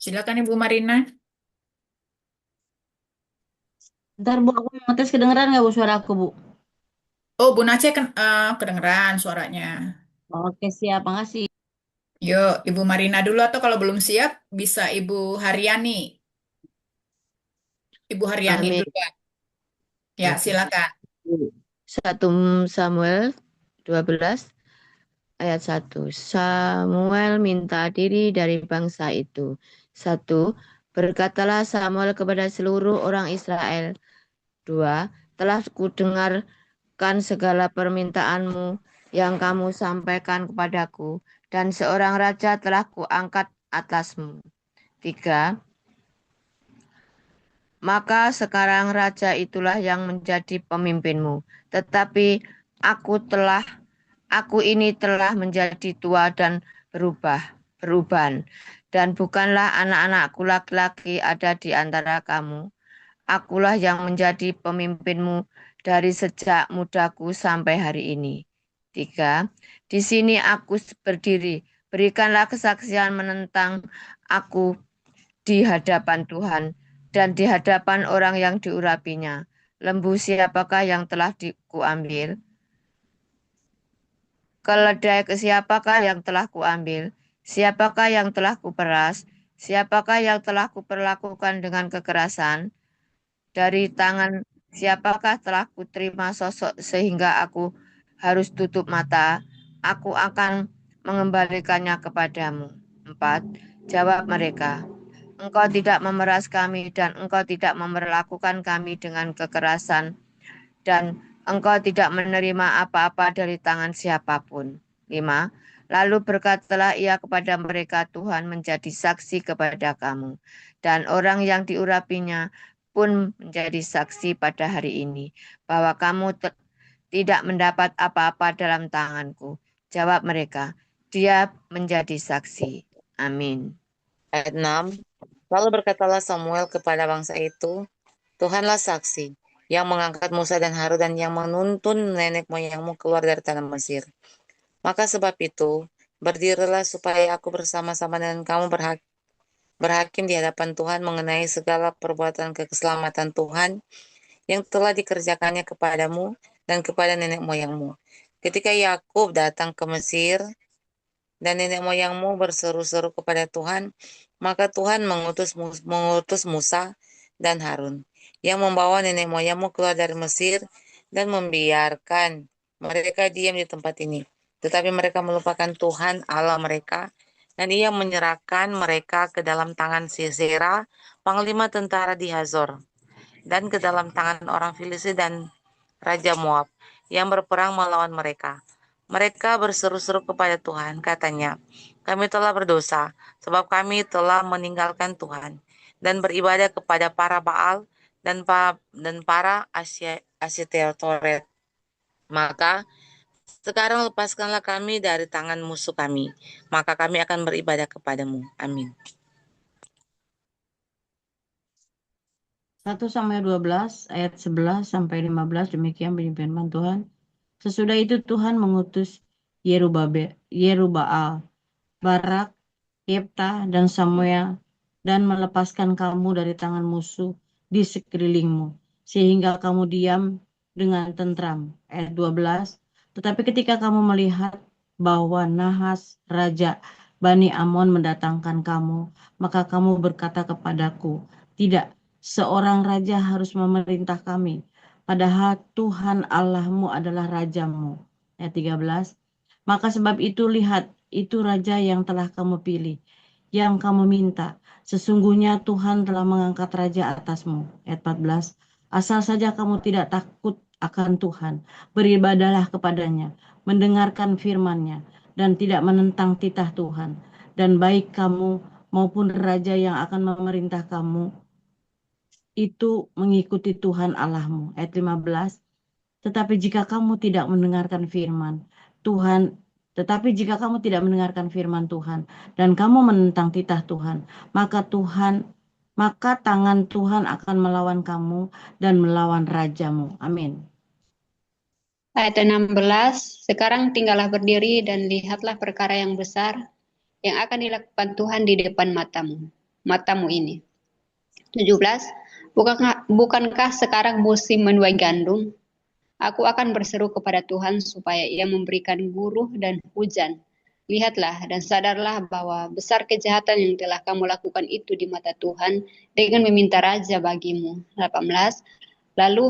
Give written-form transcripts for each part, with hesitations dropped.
Silakan Ibu Marina. Ntar Bu, aku mau ngetes kedengeran nggak Bu suara aku Bu? Oh, Bu Nace kedengeran suaranya. Oke siap, makasih. Yuk, Ibu Marina dulu atau kalau belum siap bisa Ibu Haryani. Ibu Haryani Amin. dulu. Ya, Oke. silakan. 1 Samuel 12 ayat 1. Samuel minta diri dari bangsa itu. 1. Berkatalah Samuel kepada seluruh orang Israel. 2. Telah kudengarkan segala permintaanmu yang kamu sampaikan kepadaku, dan seorang raja telah kuangkat atasmu. 3. Maka sekarang raja itulah yang menjadi pemimpinmu. Tetapi aku ini telah menjadi tua dan beruban, dan bukanlah anak-anakku laki-laki ada di antara kamu. Akulah yang menjadi pemimpinmu dari sejak mudaku sampai hari ini. 3. Di sini aku berdiri. Berikanlah kesaksian menentang aku di hadapan Tuhan dan di hadapan orang yang diurapinya. Lembu siapakah yang telah kuambil? Keledai ke siapakah yang telah kuambil? Siapakah yang telah kuperas? Siapakah yang telah kuperlakukan dengan kekerasan? Dari tangan siapakah telah kuterima sosok sehingga aku harus tutup mata? Aku akan mengembalikannya kepadamu. 4. Jawab mereka. Engkau tidak memeras kami dan engkau tidak memperlakukan kami dengan kekerasan dan engkau tidak menerima apa-apa dari tangan siapapun. 5. Lalu berkatalah ia kepada mereka, Tuhan menjadi saksi kepada kamu, dan orang yang diurapinya pun menjadi saksi pada hari ini, bahwa kamu tidak mendapat apa-apa dalam tanganku. Jawab mereka, dia menjadi saksi. Amin. Ayat 6. Lalu berkatalah Samuel kepada bangsa itu, Tuhanlah saksi, yang mengangkat Musa dan Harun dan yang menuntun nenek moyangmu keluar dari tanah Mesir. Maka sebab itu, berdirilah supaya aku bersama-sama dengan kamu berhakim di hadapan Tuhan mengenai segala perbuatan keselamatan Tuhan yang telah dikerjakannya kepadamu dan kepada nenek moyangmu. Ketika Yakub datang ke Mesir, dan nenek moyangmu berseru-seru kepada Tuhan, maka Tuhan mengutus Musa dan Harun yang membawa nenek moyangmu keluar dari Mesir dan membiarkan mereka diam di tempat ini. Tetapi mereka melupakan Tuhan Allah mereka, dan ia menyerahkan mereka ke dalam tangan Sisera, panglima tentara di Hazor, dan ke dalam tangan orang Filistin dan Raja Moab yang berperang melawan mereka. Mereka berseru-seru kepada Tuhan, katanya, kami telah berdosa, sebab kami telah meninggalkan Tuhan dan beribadah kepada para Baal dan para Asyitoret. Maka sekarang lepaskanlah kami dari tangan musuh kami, maka kami akan beribadah kepadamu. Amin. 1 Samuel 12 ayat 11 sampai 15, demikian bunyi firman Tuhan. Sesudah itu Tuhan mengutus Yerubaal, Barak, Yefta, dan Samuel, dan melepaskan kamu dari tangan musuh di sekelilingmu, sehingga kamu diam dengan tentram. Ayat 12. Tetapi ketika kamu melihat bahwa Nahas, Raja Bani Amon mendatangkan kamu, maka kamu berkata kepadaku, tidak, seorang raja harus memerintah kami, padahal Tuhan Allahmu adalah rajamu. Ayat 13. Maka sebab itu lihat, itu raja yang telah kamu pilih, yang kamu minta. Sesungguhnya Tuhan telah mengangkat raja atasmu. Ayat 14. Asal saja kamu tidak takut akan Tuhan, beribadalah kepadanya, mendengarkan firman-Nya, dan tidak menentang titah Tuhan. Dan baik kamu maupun raja yang akan memerintah kamu itu mengikuti Tuhan Allahmu. Ayat 15. Tetapi jika kamu tidak mendengarkan firman Tuhan, tetapi jika kamu tidak mendengarkan firman Tuhan dan kamu menentang titah Tuhan, maka tangan Tuhan akan melawan kamu dan melawan rajamu. Amin. Ayat 16, sekarang tinggallah berdiri dan lihatlah perkara yang besar yang akan dilakukan Tuhan di depan matamu. matamu ini. 17. Bukankah sekarang musim menuai gandum? Aku akan berseru kepada Tuhan supaya Ia memberikan guruh dan hujan. Lihatlah dan sadarlah bahwa besar kejahatan yang telah kamu lakukan itu di mata Tuhan dengan meminta raja bagimu. 18. Lalu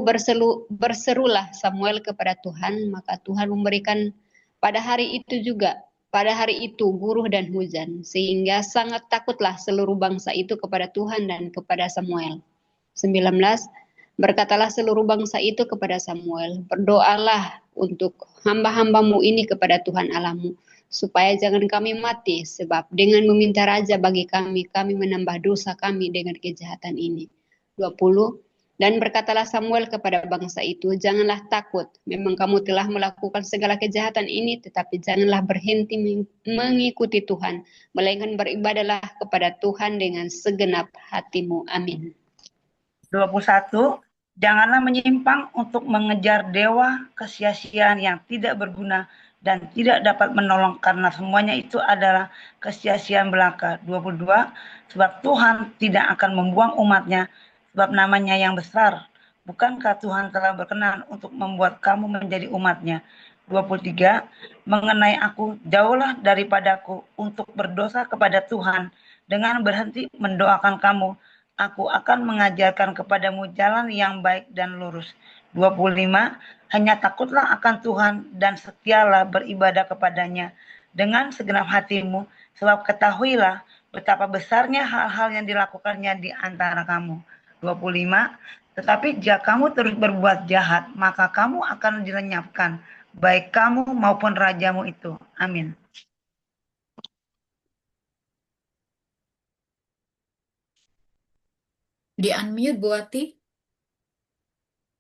berserulah Samuel kepada Tuhan, maka Tuhan memberikan pada hari itu guruh dan hujan, sehingga sangat takutlah seluruh bangsa itu kepada Tuhan dan kepada Samuel. 19. Berkatalah seluruh bangsa itu kepada Samuel, berdoalah untuk hamba-hambamu ini kepada Tuhan Allahmu, supaya jangan kami mati, sebab dengan meminta raja bagi kami menambah dosa kami dengan kejahatan ini. 20. Dan berkatalah Samuel kepada bangsa itu, janganlah takut, memang kamu telah melakukan segala kejahatan ini, tetapi janganlah berhenti mengikuti Tuhan, melainkan beribadahlah kepada Tuhan dengan segenap hatimu. Amin. 21. Janganlah menyimpang untuk mengejar dewa kesia-siaan yang tidak berguna dan tidak dapat menolong, karena semuanya itu adalah kesia-siaan belaka. 22. Sebab Tuhan tidak akan membuang umatnya, sebab namanya yang besar. Bukankah Tuhan telah berkenan untuk membuat kamu menjadi umatnya? 23. Mengenai aku, jauhlah daripadaku untuk berdosa kepada Tuhan dengan berhenti mendoakan kamu. Aku akan mengajarkan kepadamu jalan yang baik dan lurus. 25. Hanya takutlah akan Tuhan dan setialah beribadah kepadanya dengan segenap hatimu, sebab ketahuilah betapa besarnya hal-hal yang dilakukannya di antara kamu. 25. Tetapi jika kamu terus berbuat jahat, maka kamu akan dilenyapkan, baik kamu maupun rajamu itu. Amin. Di-unmute Bu Ati.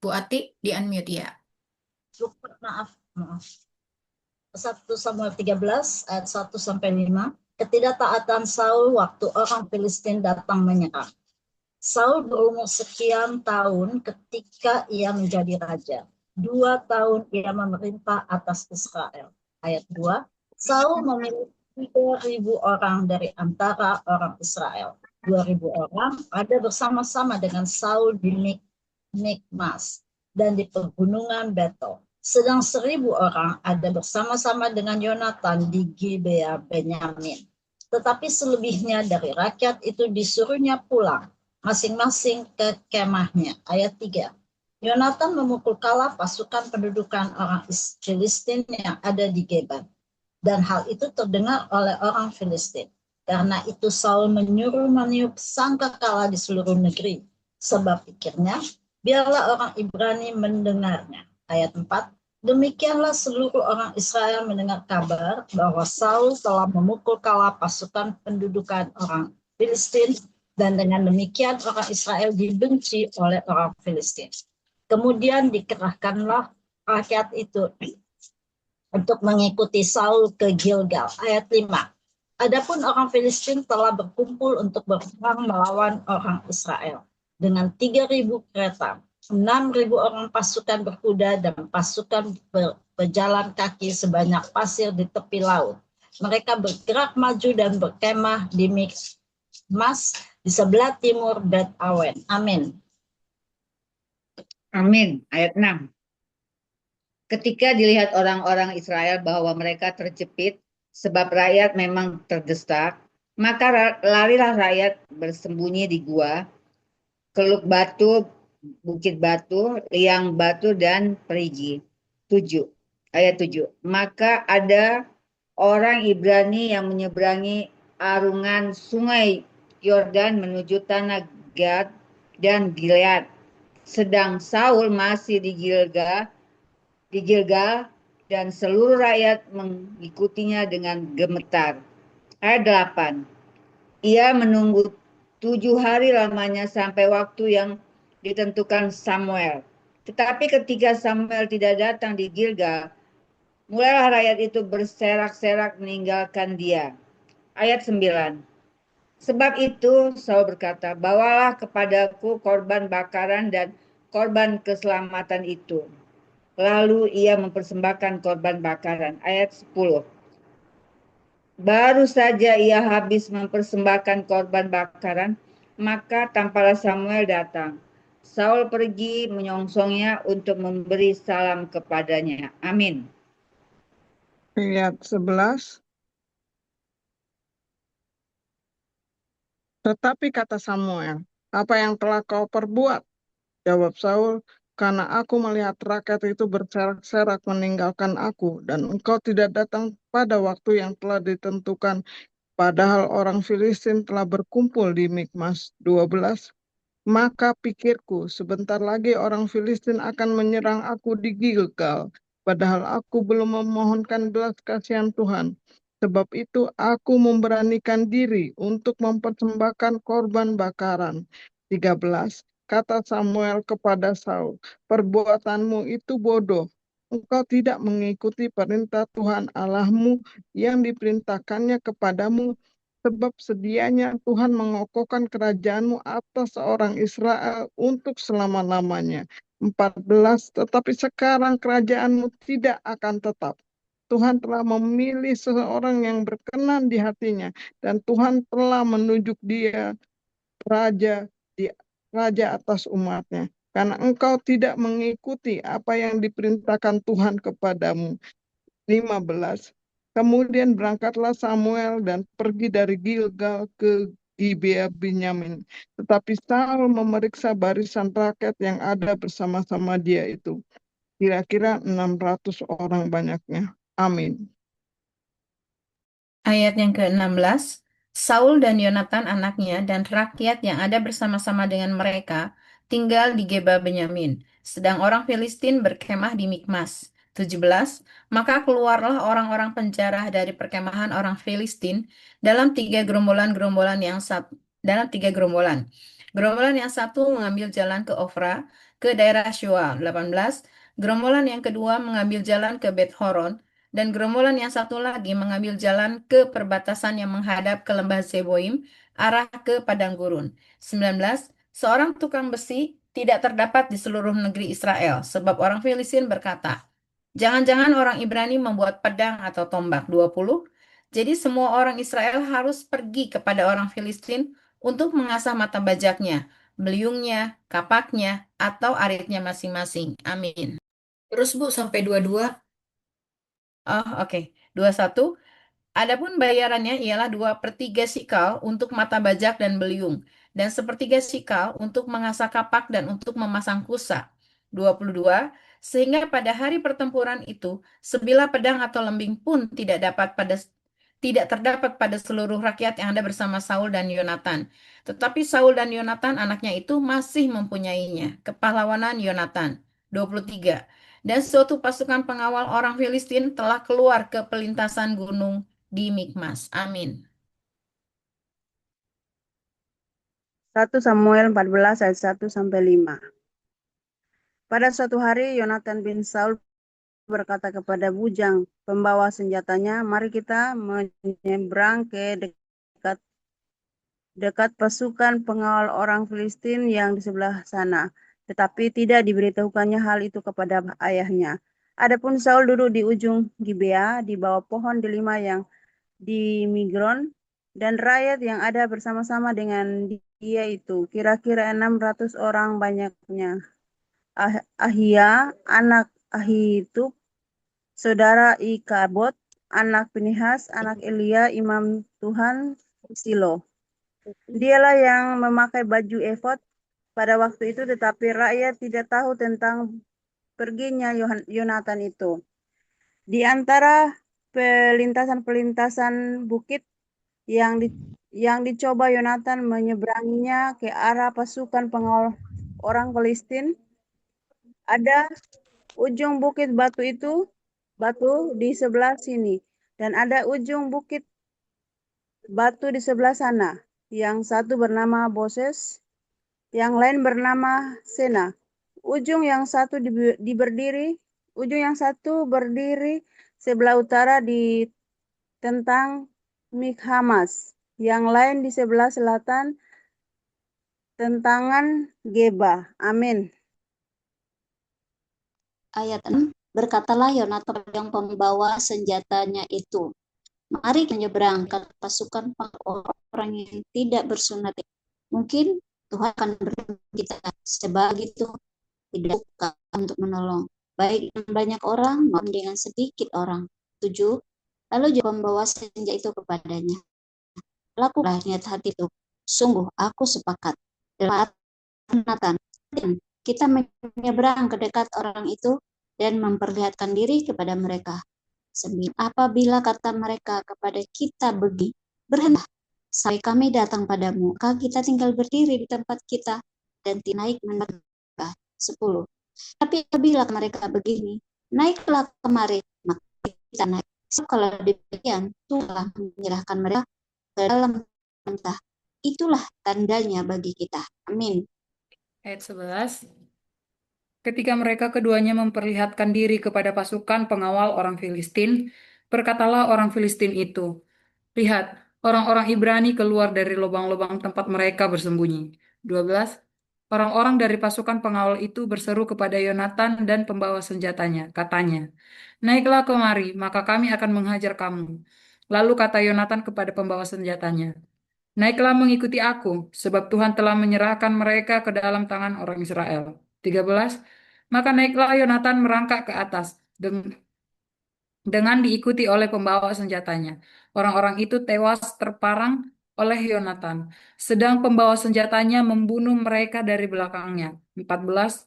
Bu Ati, di-unmute ya. Maaf. 1 Samuel 13 ayat 1 sampai 5. Ketidaktaatan Saul waktu orang Filistin datang menyerang. Saul berumur sekian tahun ketika ia menjadi raja. 2 tahun ia memerintah atas Israel. Ayat 2. Saul memiliki 3.000 orang dari antara orang Israel. 2.000 orang ada bersama-sama dengan Saul di Mikmas dan di pegunungan Betel. Sedang 1.000 orang ada bersama-sama dengan Yonatan di Gibea Benyamin. Tetapi selebihnya dari rakyat itu disuruhnya pulang, masing-masing ke kemahnya. Ayat 3. Yonatan memukul kalah pasukan pendudukan orang Filistin yang ada di Geban. Dan hal itu terdengar oleh orang Filistin. Karena itu Saul menyuruh meniup sangkakala di seluruh negeri. Sebab pikirnya, biarlah orang Ibrani mendengarnya. Ayat 4. Demikianlah seluruh orang Israel mendengar kabar bahwa Saul telah memukul kalah pasukan pendudukan orang Filistin, dan dengan demikian orang Israel dibenci oleh orang Filistin. Kemudian dikerahkanlah rakyat itu untuk mengikuti Saul ke Gilgal. Ayat 5. Adapun orang Filistin telah berkumpul untuk berperang melawan orang Israel dengan 3.000 kereta, 6.000 orang pasukan berkuda, dan pasukan berjalan kaki sebanyak pasir di tepi laut. Mereka bergerak maju dan berkemah di Mikmas di sebelah timur Bet Awen. Amin. Amin. Ayat 6. Ketika dilihat orang-orang Israel bahwa mereka terjepit, sebab rakyat memang terdesak, maka larilah rakyat bersembunyi di gua, Keluk Batu, Bukit Batu, Liang Batu, dan Perigi. 7. Ayat 7. Maka ada orang Ibrani yang menyeberangi arungan sungai Yordan menuju tanah Gad dan Gilead, sedang Saul masih di Gilgal, dan seluruh rakyat mengikutinya dengan gemetar. Ayat 8. Ia menunggu 7 hari lamanya sampai waktu yang ditentukan Samuel. Tetapi ketika Samuel tidak datang di Gilgal, mulailah rakyat itu berserak-serak meninggalkan dia. Ayat 9. Sebab itu Saul berkata, bawalah kepadaku korban bakaran dan korban keselamatan itu. Lalu ia mempersembahkan korban bakaran. Ayat 10. Baru saja ia habis mempersembahkan korban bakaran, maka tampaklah Samuel datang. Saul pergi menyongsongnya untuk memberi salam kepadanya. Amin. Ayat 11. Tetapi kata Samuel, apa yang telah kau perbuat? Jawab Saul, karena aku melihat rakyat itu berserak-serak meninggalkan aku, dan engkau tidak datang pada waktu yang telah ditentukan, padahal orang Filistin telah berkumpul di Mikmas. 12. Maka pikirku, sebentar lagi orang Filistin akan menyerang aku di Gilgal, padahal aku belum memohonkan belas kasihan Tuhan. Sebab itu aku memberanikan diri untuk mempersembahkan korban bakaran. 13. Kata Samuel kepada Saul, perbuatanmu itu bodoh. Engkau tidak mengikuti perintah Tuhan Allahmu yang diperintahkannya kepadamu, sebab sedianya Tuhan mengokohkan kerajaanmu atas seorang Israel untuk selama-lamanya. 14. Tetapi sekarang kerajaanmu tidak akan tetap. Tuhan telah memilih seseorang yang berkenan di hatinya, dan Tuhan telah menunjuk dia raja raja atas umatnya. Karena engkau tidak mengikuti apa yang diperintahkan Tuhan kepadamu. 15. Kemudian berangkatlah Samuel dan pergi dari Gilgal ke Gibea Benyamin. Tetapi Saul memeriksa barisan rakyat yang ada bersama-sama dia itu. Kira-kira 600 orang banyaknya. Amin. Ayat yang ke-16, Saul dan Yonatan anaknya dan rakyat yang ada bersama-sama dengan mereka tinggal di Geba Benyamin, sedang orang Filistin berkemah di Mikmas. 17, maka keluarlah orang-orang penjara dari perkemahan orang Filistin dalam tiga gerombolan dalam tiga gerombolan. Gerombolan yang satu mengambil jalan ke Ofra, ke daerah Shua. 18, gerombolan yang kedua mengambil jalan ke Bet Horon, dan gerombolan yang satu lagi mengambil jalan ke perbatasan yang menghadap ke lembah Zeboim, arah ke padang gurun. 19. Seorang tukang besi tidak terdapat di seluruh negeri Israel, sebab orang Filistin berkata, jangan-jangan orang Ibrani membuat pedang atau tombak. 20. Jadi semua orang Israel harus pergi kepada orang Filistin untuk mengasah mata bajaknya, beliungnya, kapaknya, atau aritnya masing-masing. Amin. Terus Bu, sampai 22. Oh, oke. 21. Adapun bayarannya ialah 2/3 sikal untuk mata bajak dan beliung, dan 1/3 sikal untuk mengasah kapak dan untuk memasang kusa. 22. Sehingga pada hari pertempuran itu, sebilah pedang atau lembing pun tidak terdapat pada seluruh rakyat yang ada bersama Saul dan Yonatan. Tetapi Saul dan Yonatan anaknya itu masih mempunyainya. Kepahlawanan Yonatan. 23. Dan suatu pasukan pengawal orang Filistin telah keluar ke pelintasan gunung di Mikmas. Amin. 1 Samuel 14 ayat 1 sampai 5. Pada suatu hari Yonatan bin Saul berkata kepada bujang pembawa senjatanya, mari kita menyeberang ke dekat pasukan pengawal orang Filistin yang di sebelah sana. Tetapi tidak diberitahukannya hal itu kepada ayahnya. Adapun Saul duduk di ujung Gibea di bawah pohon delima yang di Migron, dan rakyat yang ada bersama-sama dengan dia itu kira-kira 600 orang banyaknya. Ahia, anak Ahitub, saudara Ikabod, anak Pinihas, anak Elia, imam Tuhan Silo. Dialah yang memakai baju efod pada waktu itu, tetapi rakyat tidak tahu tentang perginya Yonatan itu. Di antara pelintasan-pelintasan bukit yang dicoba Yonatan menyeberanginya ke arah pasukan pengawal orang Filistin, ada ujung bukit batu di sebelah sini, dan ada ujung bukit batu di sebelah sana. Yang satu bernama Boses, yang lain bernama Sena. Ujung yang satu berdiri sebelah utara di tentang Mikhamas, yang lain di sebelah selatan tentangan Geba. Amin. Ayat 6, berkatalah Yonatan yang pembawa senjatanya itu, Mari menyeberang ke pasukan orang yang tidak bersunat. Mungkin Tuhan akan bertemu kita sebegitu tidak suka untuk menolong, baik dengan banyak orang maupun dengan sedikit orang. 7. Lalu Joab membawa senjata itu kepadanya. Lakulah niat hati itu. Sungguh aku sepakat. Dalam Nathan, kita menyeberang ke dekat orang itu dan memperlihatkan diri kepada mereka. Apabila kata mereka kepada kita berhenti sampai kami datang padamu, maka kita tinggal berdiri di tempat kita dan naik mendekat. 10. Tapi apabila mereka begini, naiklah kemari, maka kita naik. So, kalau demikian, Tuhan menyerahkan mereka ke dalam mentah. Itulah tandanya bagi kita. Amin. Ayat 11. Ketika mereka keduanya memperlihatkan diri kepada pasukan pengawal orang Filistin, berkatalah orang Filistin itu, lihat, orang-orang Ibrani keluar dari lubang-lubang tempat mereka bersembunyi. 12. Orang-orang dari pasukan pengawal itu berseru kepada Yonatan dan pembawa senjatanya, katanya, naiklah kemari, maka kami akan menghajar kamu. Lalu kata Yonatan kepada pembawa senjatanya, naiklah mengikuti aku, sebab Tuhan telah menyerahkan mereka ke dalam tangan orang Israel. 13. Maka naiklah Yonatan merangkak ke atas dengan diikuti oleh pembawa senjatanya. Orang-orang itu tewas terparang oleh Yonatan, sedang pembawa senjatanya membunuh mereka dari belakangnya. 14.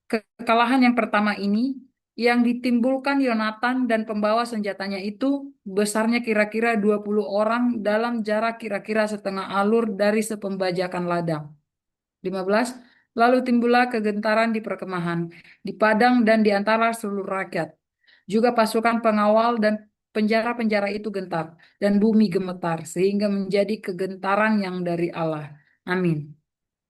Kekalahan yang pertama ini yang ditimbulkan Yonatan dan pembawa senjatanya itu besarnya kira-kira 20 orang dalam jarak kira-kira setengah alur dari sepembajakan ladang. 15. Lalu timbullah kegentaran di perkemahan, di padang dan di antara seluruh rakyat. Juga pasukan pengawal dan penjara-penjara itu gentar, dan bumi gemetar, sehingga menjadi kegentaran yang dari Allah. Amin.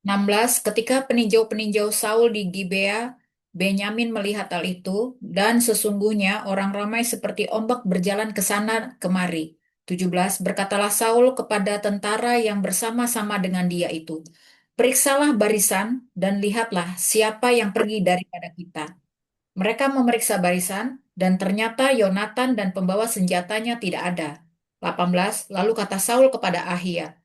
16. Ketika peninjau-peninjau Saul di Gibea, Benyamin melihat hal itu, dan sesungguhnya orang ramai seperti ombak berjalan ke sana kemari. 17. Berkatalah Saul kepada tentara yang bersama-sama dengan dia itu, periksalah barisan dan lihatlah siapa yang pergi daripada kita. Mereka memeriksa barisan, dan ternyata Yonatan dan pembawa senjatanya tidak ada. 18. Lalu kata Saul kepada Ahia,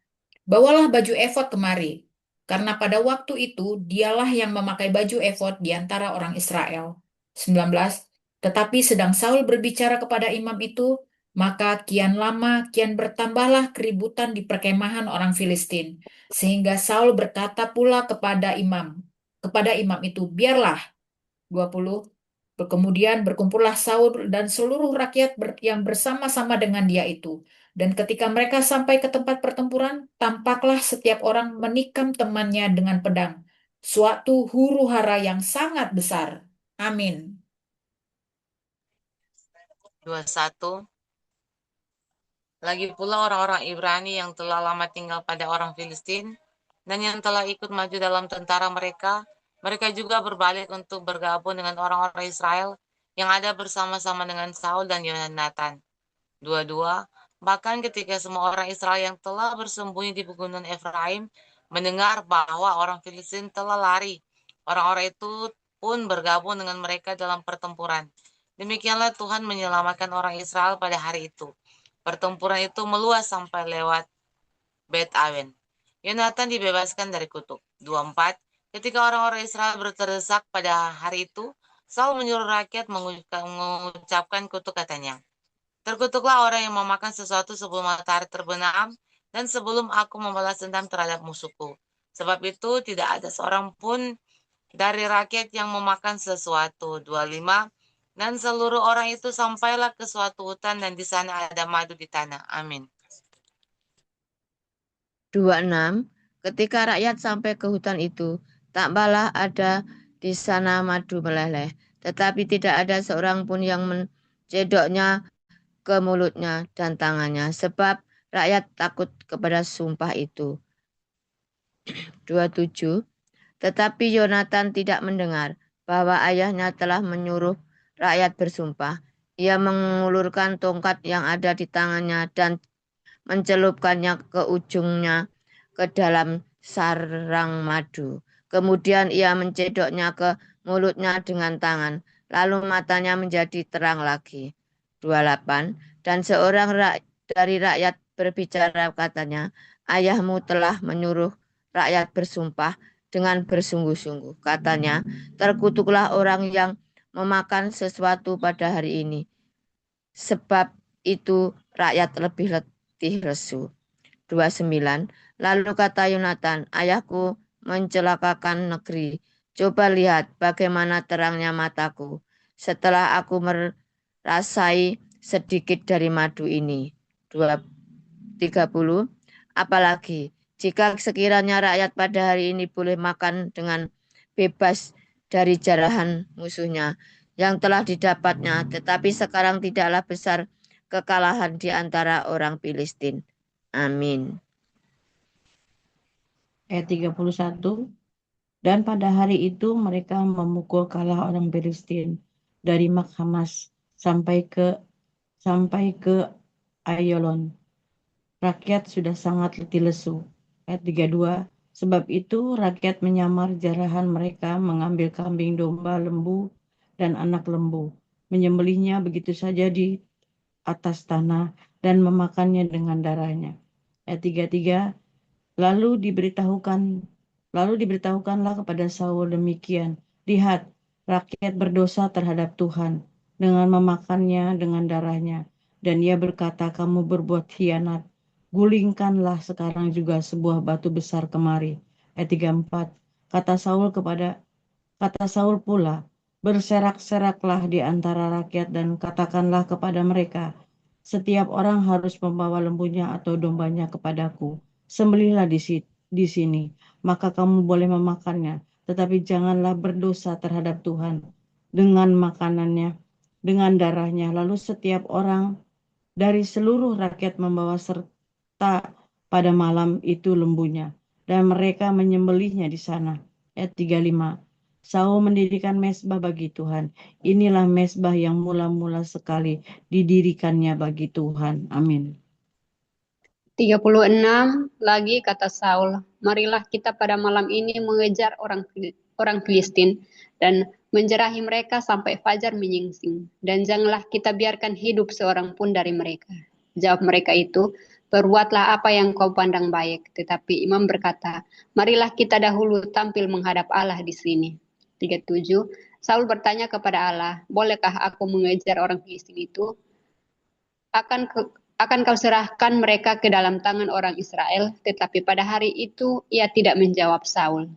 bawalah baju efod kemari, karena pada waktu itu dialah yang memakai baju efod di antara orang Israel. 19. Tetapi sedang Saul berbicara kepada imam itu, maka kian lama kian bertambahlah keributan di perkemahan orang Filistin, sehingga Saul berkata pula kepada imam itu, biarlah. 20. Kemudian berkumpullah Saul dan seluruh rakyat yang bersama-sama dengan dia itu. Dan ketika mereka sampai ke tempat pertempuran, tampaklah setiap orang menikam temannya dengan pedang. Suatu huru hara yang sangat besar. Amin. 21. Lagi pula orang-orang Ibrani yang telah lama tinggal pada orang Filistin dan yang telah ikut maju dalam tentara mereka juga berbalik untuk bergabung dengan orang-orang Israel yang ada bersama-sama dengan Saul dan Yonatan. 22. Bahkan ketika semua orang Israel yang telah bersembunyi di pegunungan Efraim mendengar bahwa orang Filistin telah lari, orang-orang itu pun bergabung dengan mereka dalam pertempuran. Demikianlah Tuhan menyelamatkan orang Israel pada hari itu. Pertempuran itu meluas sampai lewat Bet Awen. Yonatan dibebaskan dari kutuk. 24. Ketika orang-orang Israel berterdesak pada hari itu, Saul menyuruh rakyat mengucapkan kutuk, katanya, terkutuklah orang yang memakan sesuatu sebelum matahari terbenam dan sebelum aku membalas dendam terhadap musuhku. Sebab itu tidak ada seorang pun dari rakyat yang memakan sesuatu. 25. Dan seluruh orang itu sampailah ke suatu hutan dan di sana ada madu di tanah. Amin. 26. Ketika rakyat sampai ke hutan itu, takbalah ada di sana madu meleleh, tetapi tidak ada seorang pun yang mencedoknya ke mulutnya dan tangannya, sebab rakyat takut kepada sumpah itu. 27. Tetapi Yonatan tidak mendengar bahwa ayahnya telah menyuruh rakyat bersumpah. Ia mengulurkan tongkat yang ada di tangannya dan mencelupkannya ke ujungnya ke dalam sarang madu. Kemudian ia mencedoknya ke mulutnya dengan tangan, lalu matanya menjadi terang lagi. 28. Dan dari rakyat berbicara, katanya, ayahmu telah menyuruh rakyat bersumpah dengan bersungguh-sungguh. Katanya, terkutuklah orang yang memakan sesuatu pada hari ini. Sebab itu rakyat lebih letih lesu. 29. Lalu kata Yonatan, ayahku mencelakakan negeri. Coba lihat bagaimana terangnya mataku setelah aku merasai sedikit dari madu ini. 30. Apalagi jika sekiranya rakyat pada hari ini boleh makan dengan bebas dari jarahan musuhnya yang telah didapatnya, tetapi sekarang tidaklah besar kekalahan di antara orang Filistin. Amin. Ayat 31. Dan pada hari itu mereka memukul kalah orang Filistin dari Makhamas sampai ke Ayalon. Rakyat sudah sangat letih lesu. Ayat 32. Sebab itu rakyat menyamar jarahan mereka, mengambil kambing, domba, lembu, dan anak lembu, menyembelihnya begitu saja di atas tanah dan memakannya dengan darahnya. Ayat 33. Lalu diberitahukanlah kepada Saul demikian, lihat, rakyat berdosa terhadap Tuhan dengan memakannya dengan darahnya. Dan ia berkata, kamu berbuat khianat. Gulingkanlah sekarang juga sebuah batu besar kemari. Ayat 34. Kata Saul pula, berserak-seraklah di antara rakyat dan katakanlah kepada mereka, setiap orang harus membawa lembunya atau dombanya kepadaku. Sembelihlah di sini, maka kamu boleh memakannya, tetapi janganlah berdosa terhadap Tuhan dengan makanannya, dengan darahnya. Lalu setiap orang dari seluruh rakyat membawa serta pada malam itu lembunya, dan mereka menyembelihnya di sana. Ayat 35. Saul mendirikan mezbah bagi Tuhan. Inilah mezbah yang mula-mula sekali didirikannya bagi Tuhan. Amin. 36 lagi kata Saul, marilah kita pada malam ini mengejar orang Filistin dan menjerahi mereka sampai fajar menyingsing, dan janganlah kita biarkan hidup seorang pun dari mereka. Jawab mereka itu, perbuatlah apa yang kau pandang baik. Tetapi imam berkata, marilah kita dahulu tampil menghadap Allah di sini. 37. Saul bertanya kepada Allah, bolehkah aku mengejar orang Filistin itu? Akan kau serahkan mereka ke dalam tangan orang Israel? Tetapi pada hari itu ia tidak menjawab Saul.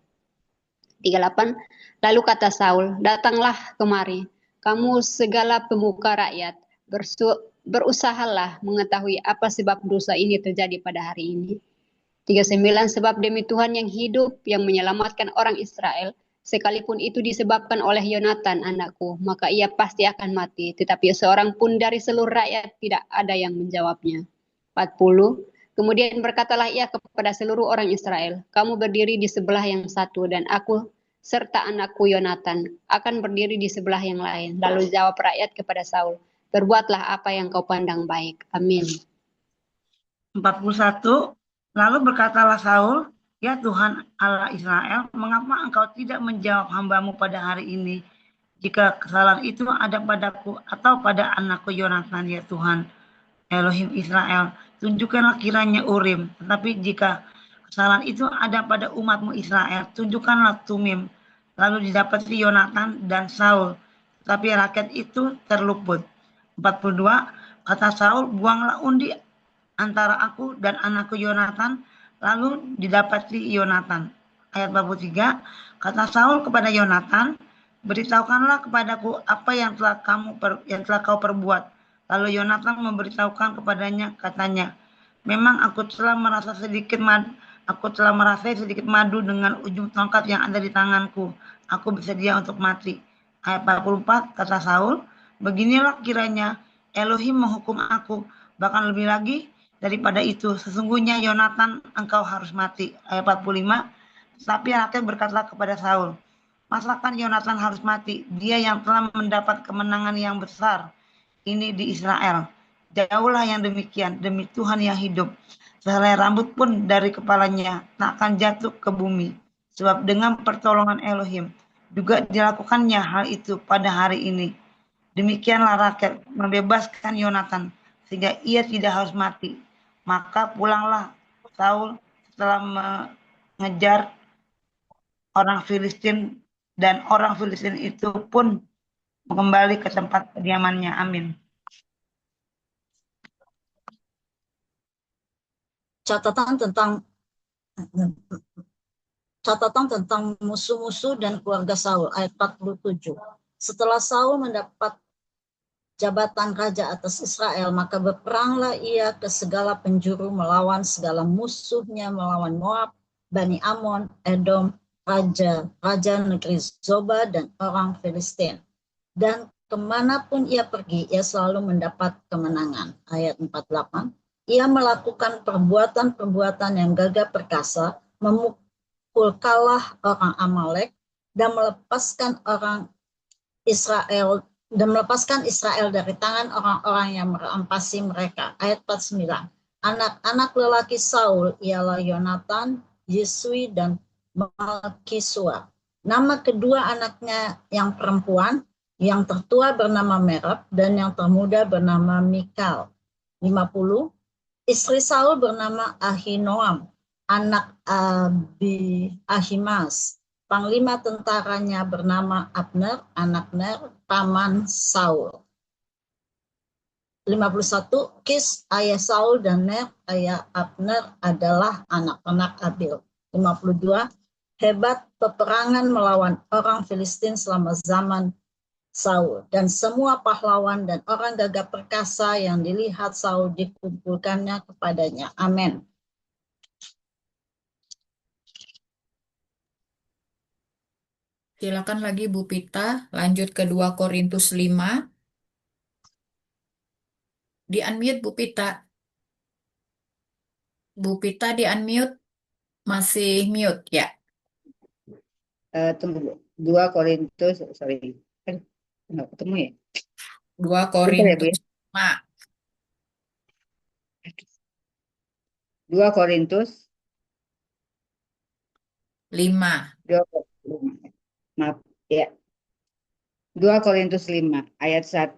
38. Lalu kata Saul, datanglah kemari, kamu segala pemuka rakyat, berusahalah mengetahui apa sebab dosa ini terjadi pada hari ini. 39. Sebab demi Tuhan yang hidup, yang menyelamatkan orang Israel, sekalipun itu disebabkan oleh Yonatan anakku, maka ia pasti akan mati. Tetapi seorang pun dari seluruh rakyat tidak ada yang menjawabnya. 40. Kemudian berkatalah ia kepada seluruh orang Israel, kamu berdiri di sebelah yang satu, dan aku serta anakku Yonatan akan berdiri di sebelah yang lain. Lalu jawab rakyat kepada Saul, berbuatlah apa yang kau pandang baik. Amin. 41. Lalu berkatalah Saul, ya Tuhan Allah Israel, mengapa engkau tidak menjawab hambamu pada hari ini? Jika kesalahan itu ada padaku atau pada anakku Yonatan, ya Tuhan Elohim Israel, tunjukkanlah kiranya Urim. Tetapi jika kesalahan itu ada pada umatmu Israel, tunjukkanlah Tumim. Lalu didapati Yonatan dan Saul, tapi rakyat itu terluput. 42. Kata Saul, buanglah undi antara aku dan anakku Yonatan, lalu didapati Yonatan. Ayat 43. Kata Saul kepada Yonatan, beritahukanlah kepadaku apa yang telah kau perbuat. Lalu Yonatan memberitahukan kepadanya, katanya, memang aku telah merasai sedikit madu dengan ujung tongkat yang ada di tanganku. Aku bersedia untuk mati. Ayat 44. Kata Saul, beginilah kiranya Elohim menghukum aku, bahkan lebih lagi daripada itu, sesungguhnya Yonatan engkau harus mati. Ayat 45. Tapi rakyat berkatalah kepada Saul, masakan Yonatan harus mati? Dia yang telah mendapat kemenangan yang besar ini di Israel. Jauhlah yang demikian, demi Tuhan yang hidup, sehelai rambut pun dari kepalanya tak akan jatuh ke bumi. Sebab dengan pertolongan Elohim juga dilakukannya hal itu pada hari ini. Demikianlah rakyat membebaskan Yonatan, sehingga ia tidak harus mati. Maka pulanglah Saul setelah mengejar orang Filistin, dan orang Filistin itu pun kembali ke tempat kediamannya. Amin. Catatan tentang musuh-musuh dan keluarga Saul, ayat 47. Setelah Saul mendapat jabatan raja atas Israel, maka berperanglah ia ke segala penjuru melawan segala musuhnya, melawan Moab, Bani Amon, Edom, raja negeri Zoba, dan orang Filistin. Dan kemanapun ia pergi, ia selalu mendapat kemenangan. Ayat 48. Ia melakukan perbuatan-perbuatan yang gagah perkasa, memukul kalah orang Amalek, dan melepaskan Israel dari tangan orang-orang yang merampasi mereka. Ayat 49. Anak-anak lelaki Saul ialah Yonatan, Yesui, dan Malkisua. Nama kedua anaknya yang perempuan, yang tertua bernama Merab dan yang termuda bernama Mikal. 50. Istri Saul bernama Ahinoam, anak Ahimas. Panglima tentaranya bernama Abner, anak Ner, paman Saul. 51. Kis, ayah Saul, dan Ner, ayah Abner adalah anak-anak Abil. 52. Hebat peperangan melawan orang Filistin selama zaman Saul, dan semua pahlawan dan orang gagah perkasa yang dilihat Saul dikumpulkannya kepadanya. Amin. Silakan lagi Bu Pita, lanjut ke 2 Korintus 5. Di-unmute Bu Pita. Bu Pita di-unmute. Masih mute ya. Tunggu, 2 Korintus, sorry. Nggak ketemu ya? 2 Bentar ya, Bu Korintus ya. 5. 2 Korintus 5. 2 maaf ya. 2 Korintus 5 ayat 1.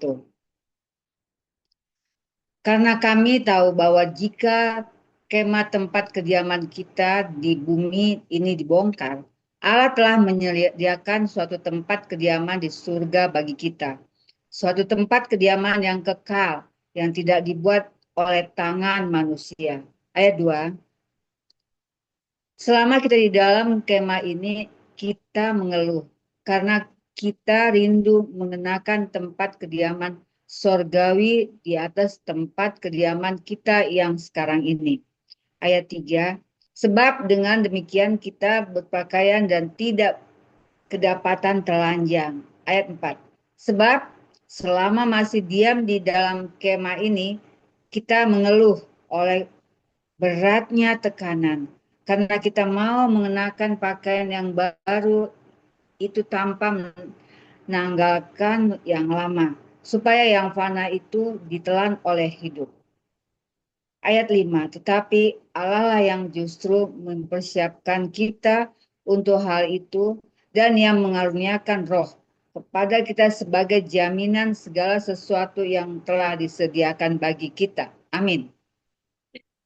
Karena kami tahu bahwa jika kemah tempat kediaman kita di bumi ini dibongkar, Allah telah menyediakan suatu tempat kediaman di surga bagi kita. Suatu tempat kediaman yang kekal, yang tidak dibuat oleh tangan manusia. Ayat 2. Selama kita di dalam kemah ini, kita mengeluh karena kita rindu mengenakan tempat kediaman sorgawi di atas tempat kediaman kita yang sekarang ini. Ayat 3. Sebab dengan demikian kita berpakaian dan tidak kedapatan telanjang. Ayat 4. Sebab selama masih diam di dalam kemah ini, kita mengeluh oleh beratnya tekanan. Karena kita mau mengenakan pakaian yang baru itu tanpa menanggalkan yang lama, supaya yang fana itu ditelan oleh hidup. Ayat 5, tetapi Allah lah yang justru mempersiapkan kita untuk hal itu dan yang mengaruniakan roh kepada kita sebagai jaminan segala sesuatu yang telah disediakan bagi kita. Amin.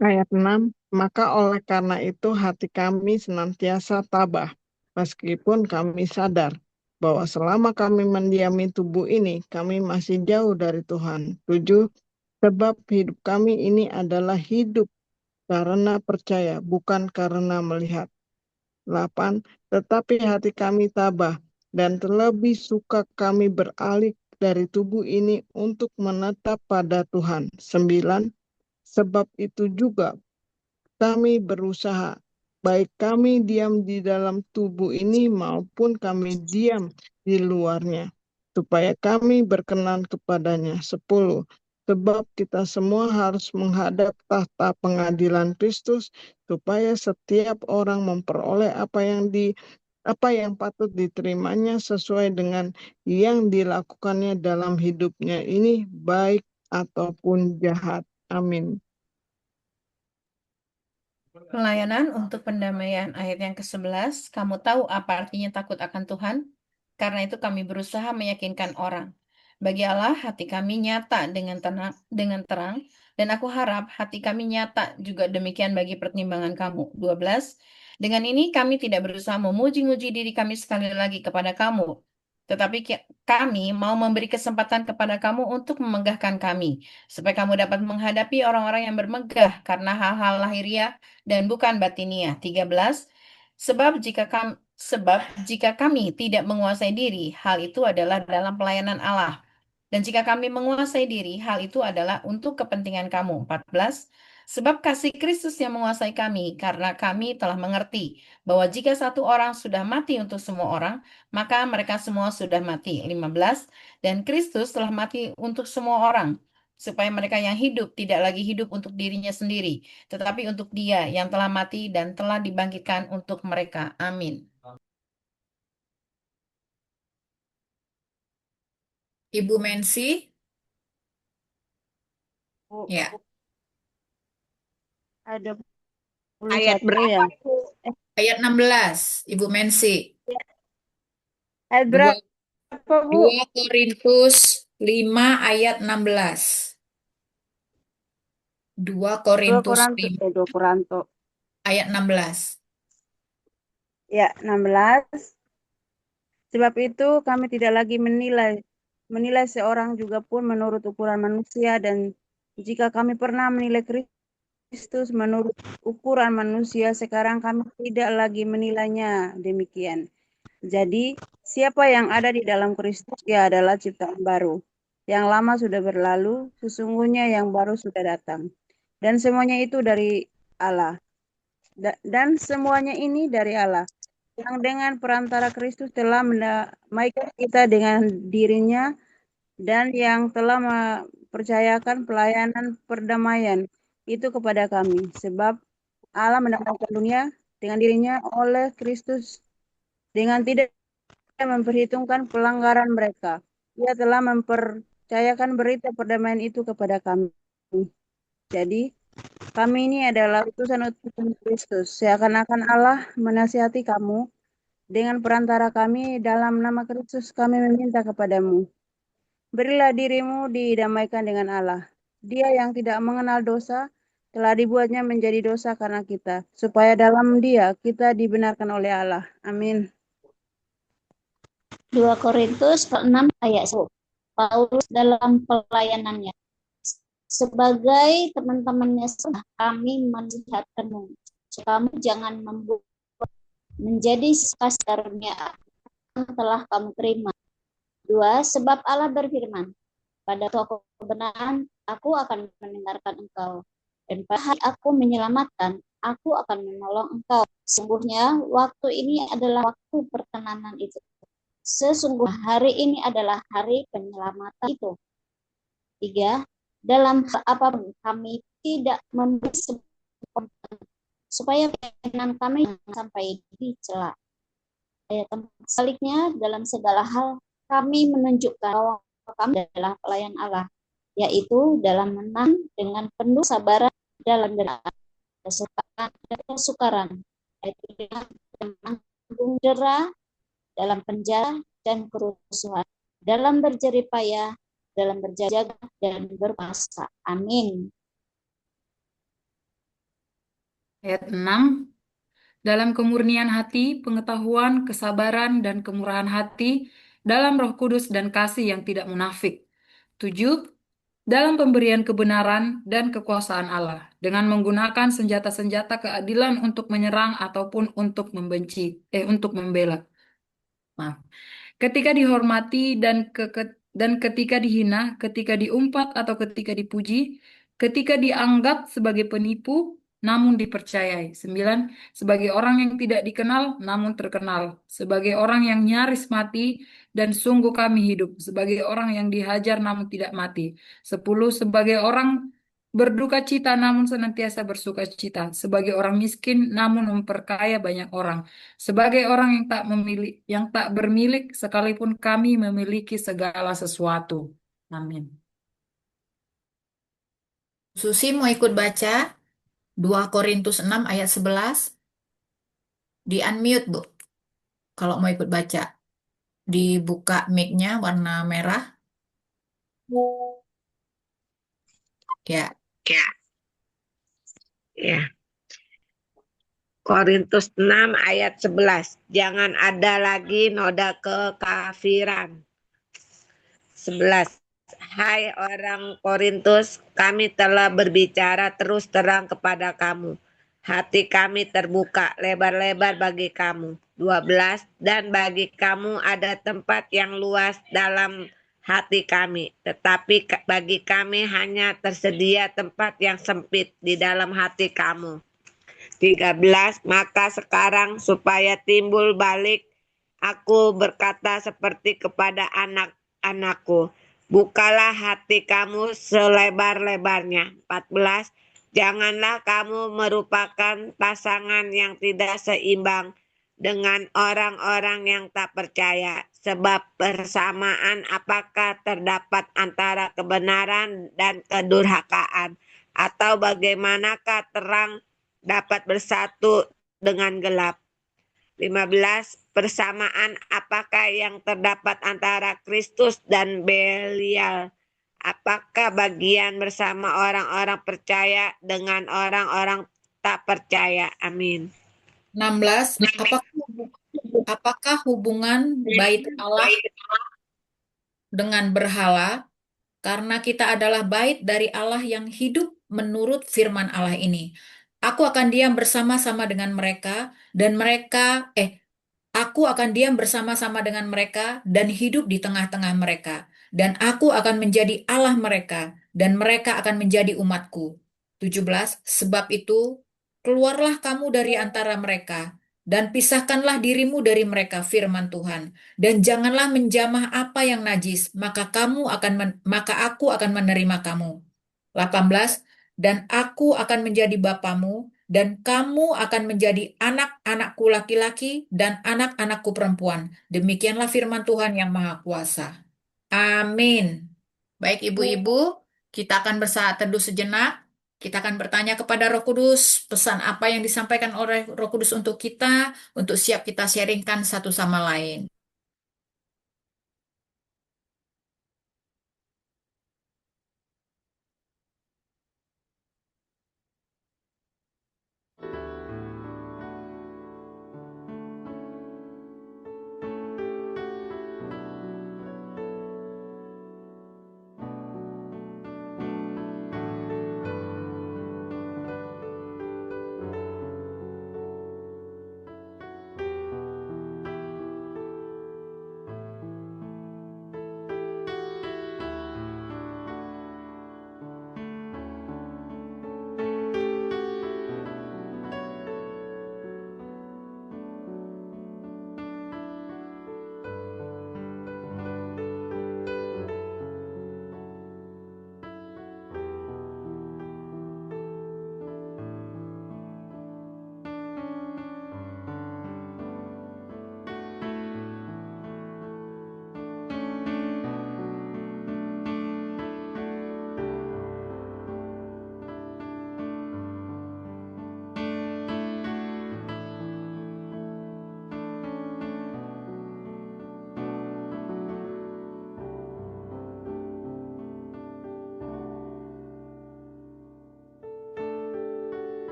Ayat 6, maka oleh karena itu hati kami senantiasa tabah, meskipun kami sadar bahwa selama kami mendiami tubuh ini, kami masih jauh dari Tuhan. 7, sebab hidup kami ini adalah hidup karena percaya, bukan karena melihat. 8, tetapi hati kami tabah, dan terlebih suka kami beralih dari tubuh ini untuk menetap pada Tuhan. 9, sebab itu juga kami berusaha, baik kami diam di dalam tubuh ini maupun kami diam di luarnya, supaya kami berkenan kepadanya. 10, sebab kita semua harus menghadap tahta pengadilan Kristus, supaya setiap orang memperoleh apa yang patut diterimanya sesuai dengan yang dilakukannya dalam hidupnya ini, baik ataupun jahat. Amin. Pelayanan untuk pendamaian, ayat yang ke-11. Kamu tahu apa artinya takut akan Tuhan? Karena itu kami berusaha meyakinkan orang. Bagi Allah, hati kami nyata dengan terang, dan aku harap hati kami nyata juga demikian bagi pertimbangan kamu. 12. Dengan ini kami tidak berusaha memuji-muji diri kami sekali lagi kepada kamu, tetapi kami mau memberi kesempatan kepada kamu untuk memenggahkan kami, supaya kamu dapat menghadapi orang-orang yang bermegah karena hal-hal lahiriah dan bukan batiniah. 13. Sebab jika kami tidak menguasai diri, hal itu adalah dalam pelayanan Allah. Dan jika kami menguasai diri, hal itu adalah untuk kepentingan kamu. 14. Sebab kasih Kristus yang menguasai kami, karena kami telah mengerti bahwa jika satu orang sudah mati untuk semua orang, maka mereka semua sudah mati. 15. Dan Kristus telah mati untuk semua orang, supaya mereka yang hidup tidak lagi hidup untuk dirinya sendiri, tetapi untuk Dia yang telah mati dan telah dibangkitkan untuk mereka. Amin. Ibu Mensi, Bu, ya. ada Ayat 21 berapa, ya. Bu? Ayat 16, Ibu Mensi. Ayat 2, berapa, Bu? 2 Korintus 5 ayat 16. 2 2 Korintus Korintus, 5 2 Korintus. ayat 16. Ya, 16. Sebab itu kami tidak lagi menilai seorang juga pun menurut ukuran manusia, dan jika kami pernah menilai Kristus menurut ukuran manusia, sekarang kami tidak lagi menilainya demikian. Jadi, siapa yang ada di dalam Kristus, dia adalah ciptaan baru. Yang lama sudah berlalu, sesungguhnya yang baru sudah datang. Dan semuanya itu dari Allah. Dan semuanya ini dari Allah, yang dengan perantara Kristus telah mendamaikan kita dengan dirinya, dan yang telah mempercayakan pelayanan perdamaian itu kepada kami. Sebab Allah mendamaikan dunia dengan dirinya oleh Kristus, dengan tidak memperhitungkan pelanggaran mereka. Ia telah mempercayakan berita perdamaian itu kepada kami. Jadi, kami ini adalah utusan-utusan Kristus. Seakan-akan Allah menasihati kamu dengan perantara kami. Dalam nama Kristus kami meminta kepadamu, berilah dirimu didamaikan dengan Allah. Dia yang tidak mengenal dosa telah dibuatnya menjadi dosa karena kita, supaya dalam Dia kita dibenarkan oleh Allah. Amin. 2 Korintus 6 ayat 1. Paulus dalam pelayanannya. Sebagai teman-temannya, kami menasihatkanmu, kamu jangan membuat menjadi karunia yang telah kamu terima. 2. Sebab Allah berfirman, pada waktu kebenaran aku akan mendengarkan engkau, dan pada hari aku menyelamatkan, aku akan menolong engkau. Sungguhnya waktu ini adalah waktu perkenanan itu. Sesungguhnya hari ini adalah hari penyelamatan itu. 3. Dalam apapun kami tidak memberi supaya pelayanan kami sampai dicela. Sebaliknya, dalam segala hal kami menunjukkan bahwa kami adalah pelayan Allah, yaitu dalam menang dengan penuh sabaran dalam deraan, kesukaran dan kesukaran, yaitu dengan menanggung dera, dalam penjara dan kerusuhan, dalam berjerih payah, dalam berjaga dan berpuasa. Amin. Ayat 6. Dalam kemurnian hati, pengetahuan, kesabaran, dan kemurahan hati, dalam Roh Kudus dan kasih yang tidak munafik. 7. Dalam pemberian kebenaran dan kekuasaan Allah, dengan menggunakan senjata-senjata keadilan untuk menyerang ataupun untuk untuk membela. Maaf. Ketika dihormati dan ketika dihina, ketika diumpat atau ketika dipuji, ketika dianggap sebagai penipu, namun dipercayai. 9. Sebagai orang yang tidak dikenal, namun terkenal. Sebagai orang yang nyaris mati, dan sungguh kami hidup. Sebagai orang yang dihajar, namun tidak mati. 10. Sebagai orang berduka cita, namun senantiasa bersuka cita. Sebagai orang miskin, namun memperkaya banyak orang. Sebagai orang yang tak bermilik, sekalipun kami memiliki segala sesuatu. Amin. Susi mau ikut baca 2 Korintus 6 ayat 11? Di unmute, Bu. Kalau mau ikut baca. Dibuka mic-nya warna merah. Ya, Ya. Ya. Korintus 6 ayat 11. Jangan ada lagi noda kekafiran. 11. Hai orang Korintus, kami telah berbicara terus terang kepada kamu. Hati kami terbuka lebar-lebar bagi kamu. 12. Dan bagi kamu ada tempat yang luas dalam hati kami. Tetapi bagi kami hanya tersedia tempat yang sempit di dalam hati kamu. 13. Maka sekarang supaya timbul balik, aku berkata seperti kepada anak-anakku, bukalah hati kamu selebar-lebarnya. 14. Janganlah kamu merupakan pasangan yang tidak seimbang dengan orang-orang yang tak percaya. Sebab persamaan apakah terdapat antara kebenaran dan kedurhakaan? Atau bagaimanakah terang dapat bersatu dengan gelap? 15. Persamaan apakah yang terdapat antara Kristus dan Belial? Apakah bagian bersama orang-orang percaya dengan orang-orang tak percaya? Amin. 16. Apakah hubungan bait Allah dengan berhala? Karena kita adalah bait dari Allah yang hidup menurut firman Allah ini. Aku akan diam bersama-sama dengan mereka dan aku akan diam bersama-sama dengan mereka dan hidup di tengah-tengah mereka. Dan aku akan menjadi Allah mereka dan mereka akan menjadi umatku. 17. Sebab itu, keluarlah kamu dari antara mereka dan pisahkanlah dirimu dari mereka, firman Tuhan. Dan janganlah menjamah apa yang najis, maka aku akan menerima kamu. 18. Dan aku akan menjadi bapamu, dan kamu akan menjadi anak-anakku laki-laki dan anak-anakku perempuan. Demikianlah firman Tuhan yang Maha Kuasa. Amin. Baik ibu-ibu, kita akan bersaat teduh sejenak. Kita akan bertanya kepada Roh Kudus, pesan apa yang disampaikan oleh Roh Kudus untuk kita, untuk siap kita sharingkan satu sama lain.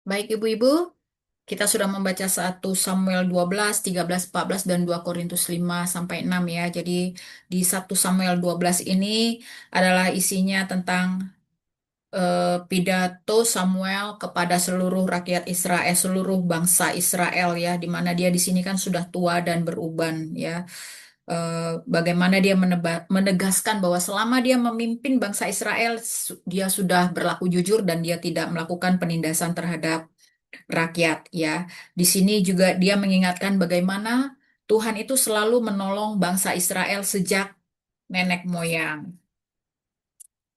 Baik ibu-ibu, Kita sudah membaca 1 Samuel 12, 13, 14, dan 2 Korintus 5 sampai 6 ya. Jadi di 1 Samuel 12 ini adalah isinya tentang pidato Samuel kepada seluruh rakyat Israel, seluruh bangsa Israel ya, di mana dia di sini kan sudah tua dan beruban ya. Bagaimana dia menegaskan bahwa selama dia memimpin bangsa Israel, dia sudah berlaku jujur dan dia tidak melakukan penindasan terhadap rakyat ya. Di sini juga dia mengingatkan bagaimana Tuhan itu selalu menolong bangsa Israel sejak nenek moyang.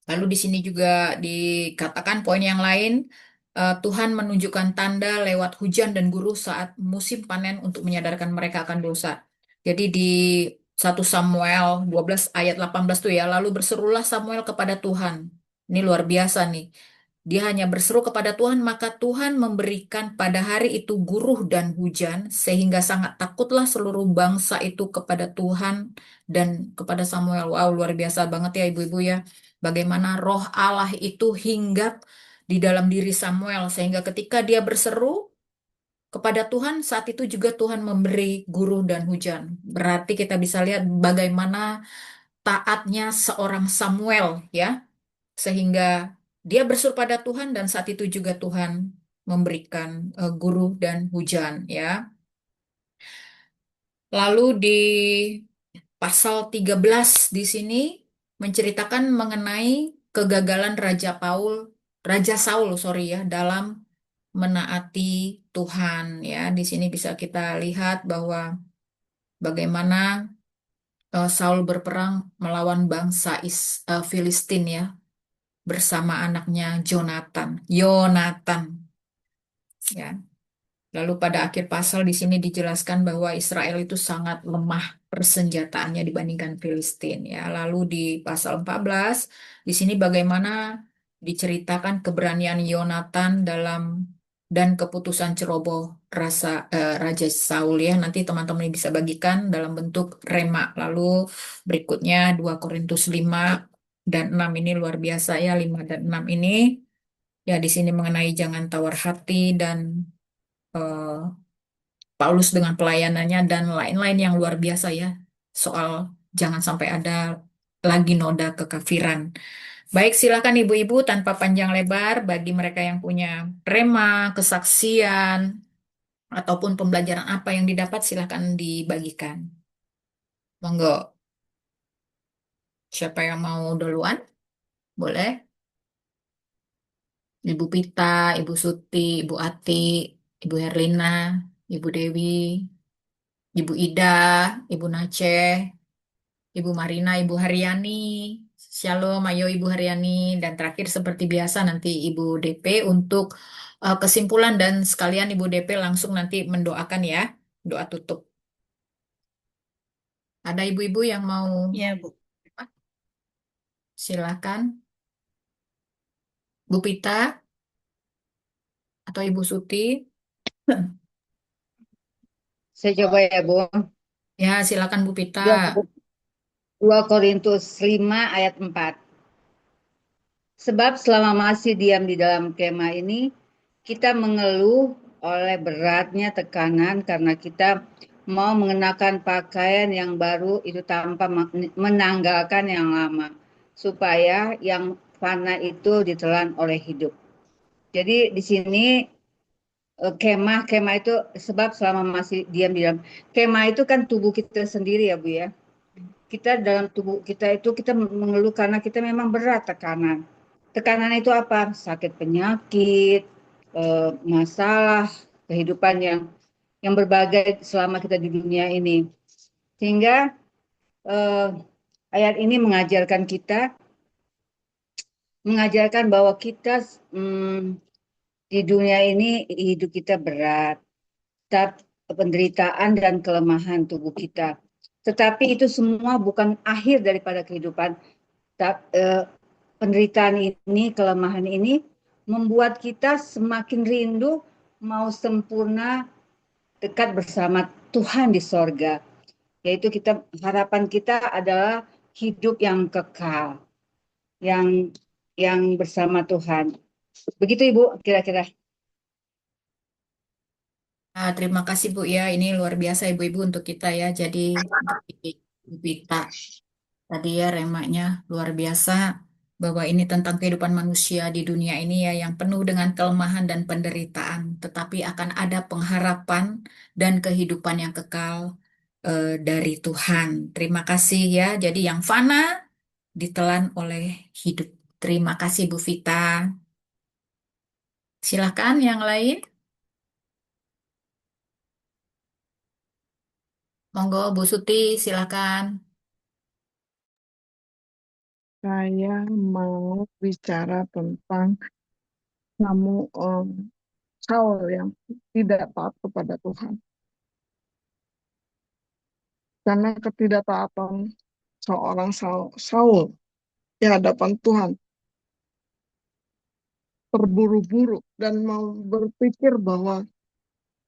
Lalu di sini juga dikatakan poin yang lain, Tuhan menunjukkan tanda lewat hujan dan guru saat musim panen untuk menyadarkan mereka akan dosa. Jadi di 1 Samuel 12 ayat 18 tuh ya, lalu berserulah Samuel kepada Tuhan. Ini luar biasa nih. Dia hanya berseru kepada Tuhan, maka Tuhan memberikan pada hari itu guruh dan hujan, sehingga sangat takutlah seluruh bangsa itu kepada Tuhan dan kepada Samuel. Wow, luar biasa banget ya ibu-ibu ya. Bagaimana roh Allah itu hinggap di dalam diri Samuel, sehingga ketika dia berseru kepada Tuhan, saat itu juga Tuhan memberi guruh dan hujan. Berarti kita bisa lihat bagaimana taatnya seorang Samuel ya, sehingga dia berseru pada Tuhan dan saat itu juga Tuhan memberikan guru dan hujan ya. Lalu di pasal 13 di sini menceritakan mengenai kegagalan Raja Saul sorry ya dalam menaati Tuhan ya. Di sini bisa kita lihat bahwa bagaimana Saul berperang melawan bangsa Filistin ya bersama anaknya Yonatan ya. Lalu pada akhir pasal di sini dijelaskan bahwa Israel itu sangat lemah persenjataannya dibandingkan Filistin ya. Lalu di pasal 14 di sini bagaimana diceritakan keberanian Yonatan dan keputusan ceroboh Raja Saul ya. Nanti teman-teman bisa bagikan dalam bentuk rema. Lalu berikutnya 2 Korintus 5 dan 6 ini luar biasa ya. 5 dan 6 ini ya di sini mengenai jangan tawar hati dan eh, Paulus dengan pelayanannya dan lain-lain yang luar biasa ya soal jangan sampai ada lagi noda kekafiran. Baik, silakan ibu-ibu tanpa panjang lebar bagi mereka yang punya rema, kesaksian, ataupun pembelajaran apa yang didapat silakan dibagikan. Monggo, siapa yang mau duluan? Boleh. Ibu Pita, Ibu Suti, Ibu Ati, Ibu Herlina, Ibu Dewi, Ibu Ida, Ibu Nace, Ibu Marina, Ibu Haryani, Shalom, ayo Ibu Haryani, dan terakhir seperti biasa nanti Ibu DP untuk kesimpulan dan sekalian Ibu DP langsung nanti mendoakan ya, doa tutup. Ada ibu-ibu yang mau Ya, Bu. silakan, Bu Pita atau Ibu Suti. Saya coba ya, Bu. Ya, silakan Bu Pita. 2 Korintus 5 ayat 4. Sebab selama masih diam di dalam kemah ini, kita mengeluh oleh beratnya tekanan karena kita mau mengenakan pakaian yang baru itu tanpa menanggalkan yang lama, supaya yang fana itu ditelan oleh hidup. Jadi di sini kemah itu sebab selama masih diam di dalam kemah itu kan tubuh kita sendiri ya Bu ya. Kita dalam tubuh kita itu kita mengeluh karena kita memang berat tekanan. Tekanan itu apa? Sakit penyakit, masalah kehidupan yang berbagai selama kita di dunia ini. Sehingga ayat ini mengajarkan bahwa kita di dunia ini hidup kita berat, penderitaan dan kelemahan tubuh kita. Tetapi itu semua bukan akhir daripada kehidupan. Penderitaan ini, kelemahan ini membuat kita semakin rindu mau sempurna dekat bersama Tuhan di sorga. Yaitu harapan kita adalah hidup yang kekal, yang bersama Tuhan. Begitu Ibu, kira-kira. Terima kasih Bu ya, ini luar biasa Ibu-Ibu untuk kita ya. Jadi dari Bu Vita tadi ya remaknya luar biasa bahwa ini tentang kehidupan manusia di dunia ini ya yang penuh dengan kelemahan dan penderitaan, tetapi akan ada pengharapan dan kehidupan yang kekal dari Tuhan. Terima kasih ya. Jadi yang fana ditelan oleh hidup. Terima kasih Bu Vita. Silakan yang lain. Monggo Bu Suti, silakan. Saya mau bicara tentang Saul yang tidak taat kepada Tuhan. Karena ketidaktaatan seorang Saul di hadapan Tuhan terburu-buru dan mau berpikir bahwa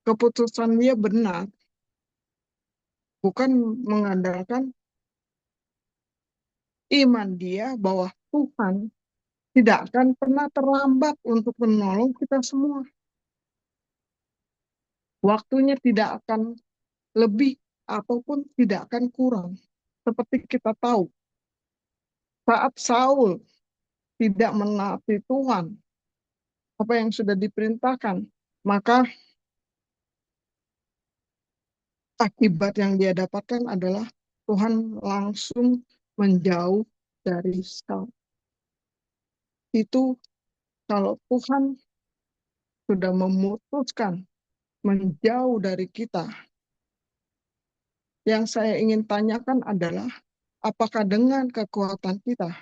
keputusan dia benar, bukan mengandalkan iman dia bahwa Tuhan tidak akan pernah terlambat untuk menolong kita semua. Waktunya tidak akan lebih ataupun tidak akan kurang. Seperti kita tahu, saat Saul tidak menaati Tuhan, apa yang sudah diperintahkan, maka akibat yang dia dapatkan adalah Tuhan langsung menjauh dari Saul. Itu kalau Tuhan sudah memutuskan menjauh dari kita, yang saya ingin tanyakan adalah apakah dengan kekuatan kita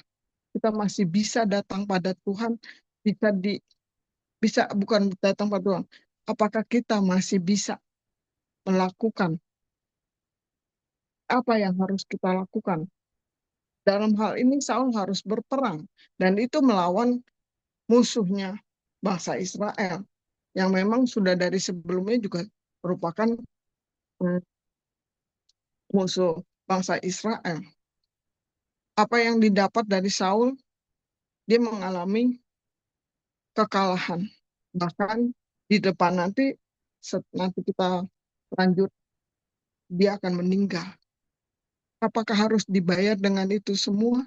masih bisa datang pada Tuhan, bisa bukan datang pada Tuhan, apakah kita masih bisa melakukan apa yang harus kita lakukan. Dalam hal ini Saul harus berperang, dan itu melawan musuhnya bangsa Israel, yang memang sudah dari sebelumnya juga merupakan musuh bangsa Israel. Apa yang didapat dari Saul, dia mengalami kekalahan. Bahkan di depan nanti kita lanjut, dia akan meninggal. Apakah harus dibayar dengan itu semua?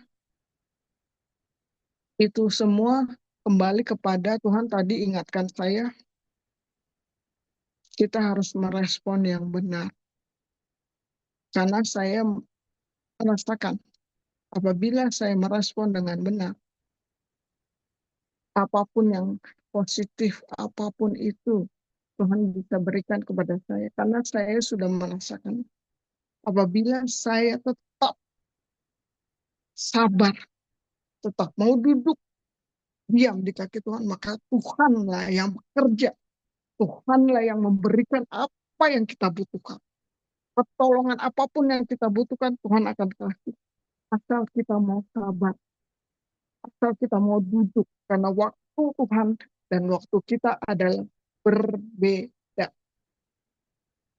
Itu semua kembali kepada Tuhan tadi ingatkan saya, kita harus merespon yang benar. Karena saya merasakan, apabila saya merespon dengan benar, apapun yang positif, apapun itu, Tuhan bisa berikan kepada saya. Karena saya sudah merasakan, apabila saya tetap sabar, tetap mau duduk diam di kaki Tuhan, maka Tuhanlah yang bekerja. Tuhanlah yang memberikan apa yang kita butuhkan. Pertolongan apapun yang kita butuhkan, Tuhan akan kasih. Asal kita mau sabar, asal kita mau duduk. Karena waktu Tuhan dan waktu kita adalah berbeda.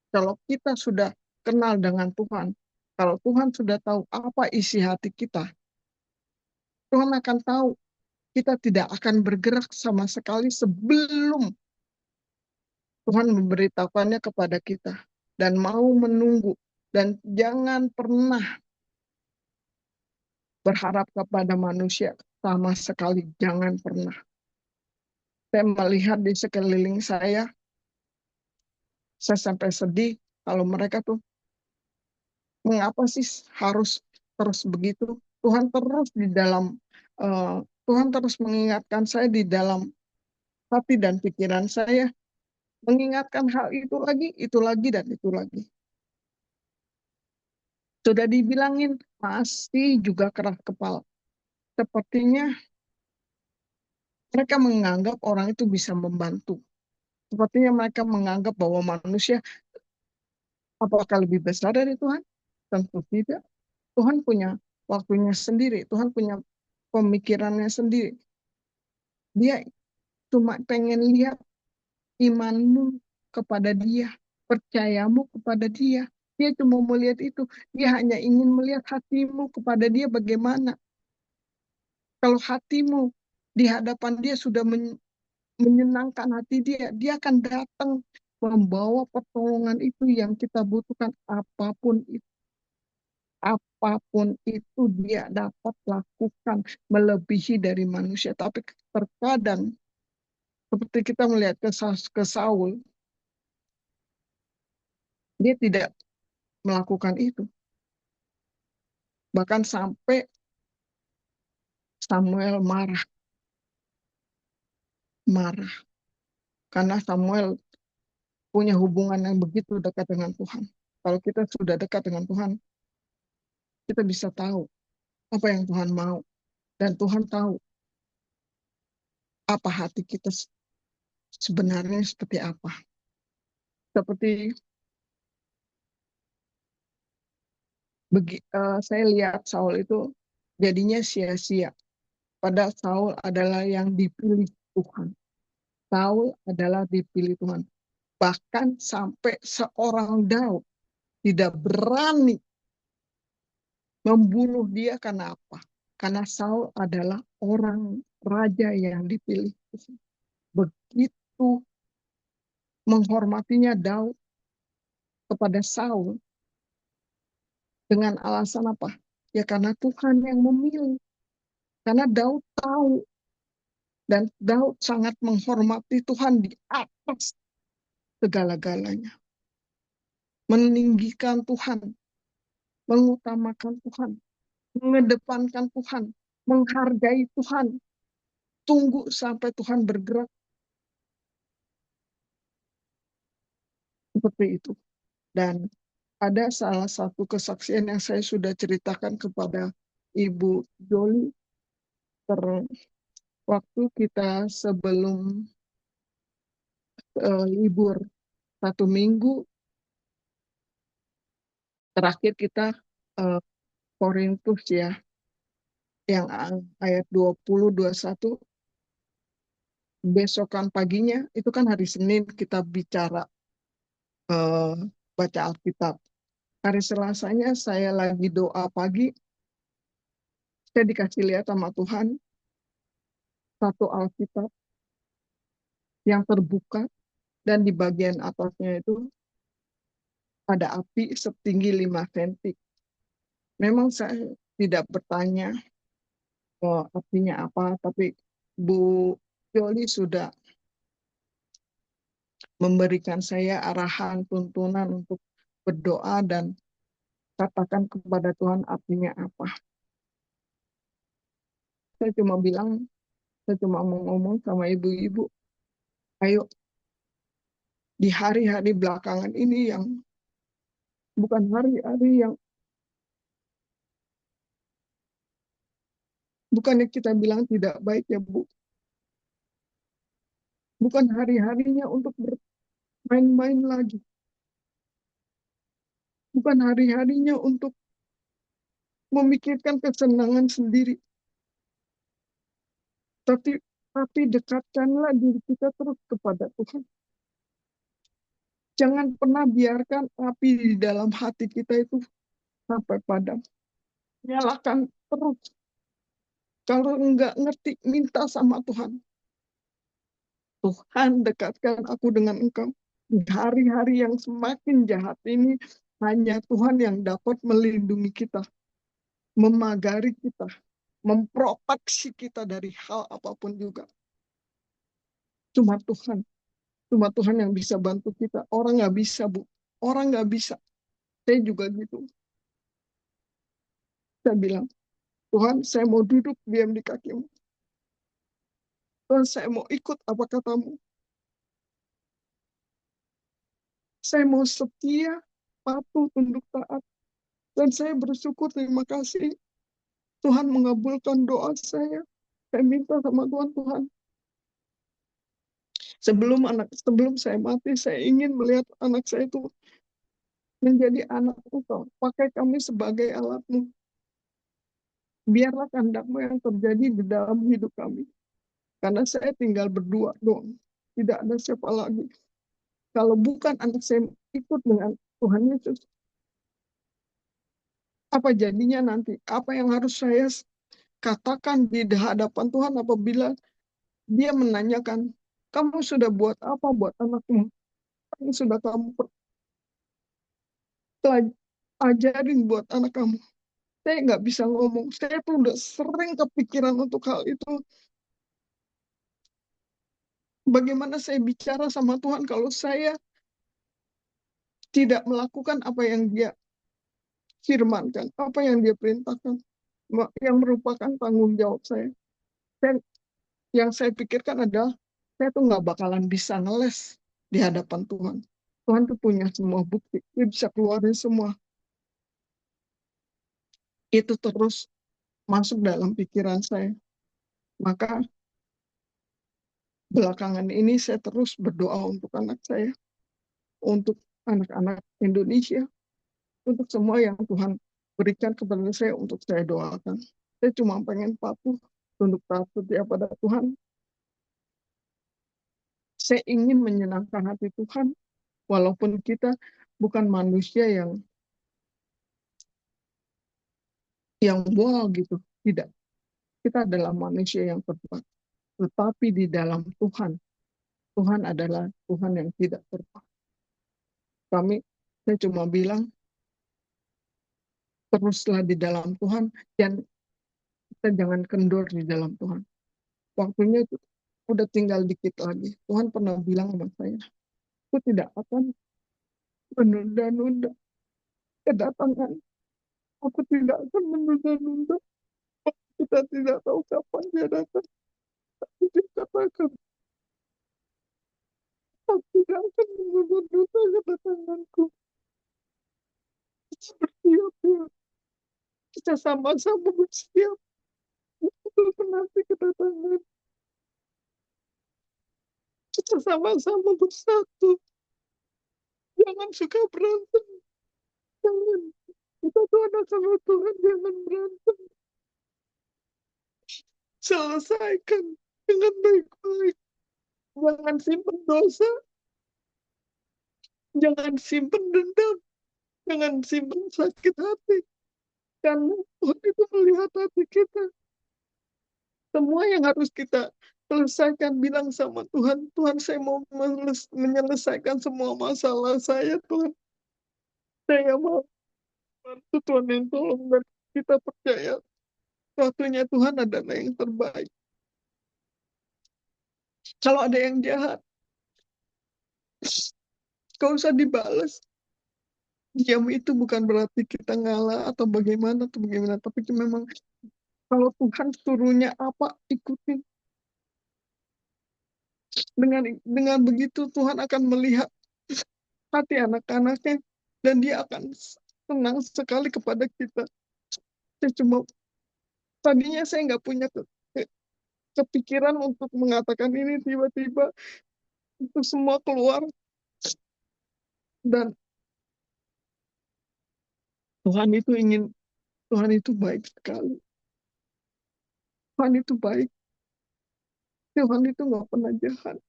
Kalau kita sudah kenal dengan Tuhan, kalau Tuhan sudah tahu apa isi hati kita, Tuhan akan tahu kita tidak akan bergerak sama sekali sebelum Tuhan memberitahukannya kepada kita. Dan mau menunggu. Dan jangan pernah berharap kepada manusia sama sekali. Jangan pernah. Saya melihat di sekeliling saya sampai sedih kalau mereka tuh, mengapa sih harus terus begitu? Tuhan terus mengingatkan saya di dalam hati dan pikiran saya, mengingatkan hal itu lagi, dan itu lagi. Sudah dibilangin, masih juga keras kepala. Sepertinya mereka menganggap orang itu bisa membantu. Sepertinya mereka menganggap bahwa manusia apakah lebih besar dari Tuhan? Tentu tidak. Tuhan punya waktunya sendiri. Tuhan punya pemikirannya sendiri. Dia cuma pengen lihat imanmu kepada dia, percayamu kepada dia. Dia cuma mau lihat itu. Dia hanya ingin melihat hatimu kepada dia bagaimana. Kalau hatimu di hadapan dia sudah menyenangkan hati dia, dia akan datang membawa pertolongan itu yang kita butuhkan, apapun itu dia dapat lakukan melebihi dari manusia. Tapi terkadang seperti kita melihat ke Saul, dia tidak melakukan itu. Bahkan sampai Samuel marah karena Samuel punya hubungan yang begitu dekat dengan Tuhan. Kalau kita sudah dekat dengan Tuhan, kita bisa tahu apa yang Tuhan mau, dan Tuhan tahu apa hati kita sebenarnya seperti apa. Seperti saya lihat Saul itu jadinya sia-sia. Padahal Saul adalah yang dipilih Tuhan. Saul adalah dipilih Tuhan. Bahkan sampai seorang Daud tidak berani membunuh dia karena apa? Karena Saul adalah orang raja yang dipilih. Begitu menghormatinya Daud kepada Saul dengan alasan apa? Ya karena Tuhan yang memilih. Karena Daud tahu dan Daud sangat menghormati Tuhan di atas segala-galanya. Meninggikan Tuhan, mengutamakan Tuhan, mengedepankan Tuhan, menghargai Tuhan, tunggu sampai Tuhan bergerak. Seperti itu. Dan ada salah satu kesaksian yang saya sudah ceritakan kepada Ibu Joli waktu kita sebelum libur 1 minggu terakhir kita Korintus ya, yang ayat 20-21, besokan paginya itu kan hari Senin kita bicara baca Alkitab. Hari Selasanya saya lagi doa pagi, saya dikasih lihat sama Tuhan satu Alkitab yang terbuka, dan di bagian atasnya itu ada api setinggi 5 cm. Memang saya tidak bertanya apinya apa, tapi Bu Joli sudah memberikan saya arahan, tuntunan untuk berdoa dan katakan kepada Tuhan apinya apa. Saya cuma mau ngomong sama ibu-ibu, ayo di hari-hari belakangan ini yang bukan hari-hari yang bukannya kita bilang tidak baik ya Bu. Bukan hari-harinya untuk bermain-main lagi. Bukan hari-harinya untuk memikirkan kesenangan sendiri. Tapi dekatkanlah diri kita terus kepada Tuhan. Jangan pernah biarkan api di dalam hati kita itu sampai padam. Nyalakan terus. Kalau enggak ngerti, minta sama Tuhan. Tuhan, dekatkan aku dengan Engkau. Di hari-hari yang semakin jahat ini, hanya Tuhan yang dapat melindungi kita, memagari kita, memproteksi kita dari hal apapun juga. Cuma Tuhan yang bisa bantu kita. Orang nggak bisa, Bu. Orang nggak bisa. Saya juga gitu. Saya bilang, Tuhan, saya mau duduk diam di kakimu. Tuhan, saya mau ikut apa katamu. Saya mau setia, patuh, tunduk taat. Dan saya bersyukur, terima kasih. Tuhan mengabulkan doa saya. Saya minta sama Tuhan, sebelum saya mati, saya ingin melihat anak saya itu menjadi anak Engkau. Pakai kami sebagai alat-Mu. Biarlah kehendak-Mu yang terjadi di dalam hidup kami. Karena saya tinggal berdua doang. Tidak ada siapa lagi. Kalau bukan anak saya ikut dengan Tuhan Yesus, apa jadinya nanti? Apa yang harus saya katakan di hadapan Tuhan apabila dia menanyakan, kamu sudah buat apa buat anakmu? yang sudah kamu ajarin buat anak kamu. Saya nggak bisa ngomong. Saya tuh udah sering kepikiran untuk hal itu. Bagaimana saya bicara sama Tuhan kalau saya tidak melakukan apa yang Dia firmankan, apa yang Dia perintahkan, yang merupakan tanggung jawab saya. Dan yang saya pikirkan adalah saya tuh nggak bakalan bisa ngeles di hadapan Tuhan. Tuhan tuh punya semua bukti, Dia bisa keluarin semua. Itu terus masuk dalam pikiran saya. Maka belakangan ini saya terus berdoa untuk anak saya, untuk anak-anak Indonesia, untuk semua yang Tuhan berikan kepada saya untuk saya doakan. Saya cuma pengen patuh, tunduk taat setia pada Tuhan. Saya ingin menyenangkan hati Tuhan, walaupun kita bukan manusia yang wow gitu, tidak. Kita adalah manusia yang terbaik. Tetapi di dalam Tuhan, Tuhan adalah Tuhan yang tidak terbaik. Saya cuma bilang, teruslah di dalam Tuhan, dan kita jangan kendor di dalam Tuhan. Waktunya itu udah tinggal dikit lagi. Tuhan pernah bilang sama saya, aku tidak akan menunda-nunda kedatangan. Aku tidak akan menunda-nunda. Kita tidak tahu kapan dia datang. Tapi dia katakan, aku tidak akan menunda-nunda kedatanganku. Bersiap ya. Kita sama-sama bersiap untuk menanti kedatangan. Kita sama-sama bersatu. Jangan suka berantem. Jangan. Kita tuh anak sama Tuhan, jangan berantem. Selesaikan dengan baik-baik. Jangan simpen dosa. Jangan simpen dendam. Jangan simpen sakit hati. Karena Tuhan itu melihat hati kita. Semua yang harus kita selesaikan, bilang sama Tuhan, Tuhan saya mau menyelesaikan semua masalah saya, Tuhan. Saya mau bantu Tuhan yang tolong, dan kita percaya waktunya Tuhan adalah yang terbaik. Kalau ada yang jahat, gak usah dibalas. Diam itu bukan berarti kita ngalah atau bagaimana, tapi memang kalau Tuhan suruhnya apa, ikutin. Dengan begitu Tuhan akan melihat hati anak-anaknya, dan Dia akan senang sekali kepada kita. Tadinya saya nggak punya kepikiran untuk mengatakan ini, tiba-tiba itu semua keluar, dan Tuhan itu baik sekali. Tuhan itu baik. Tuhan itu nggak pernah jahat.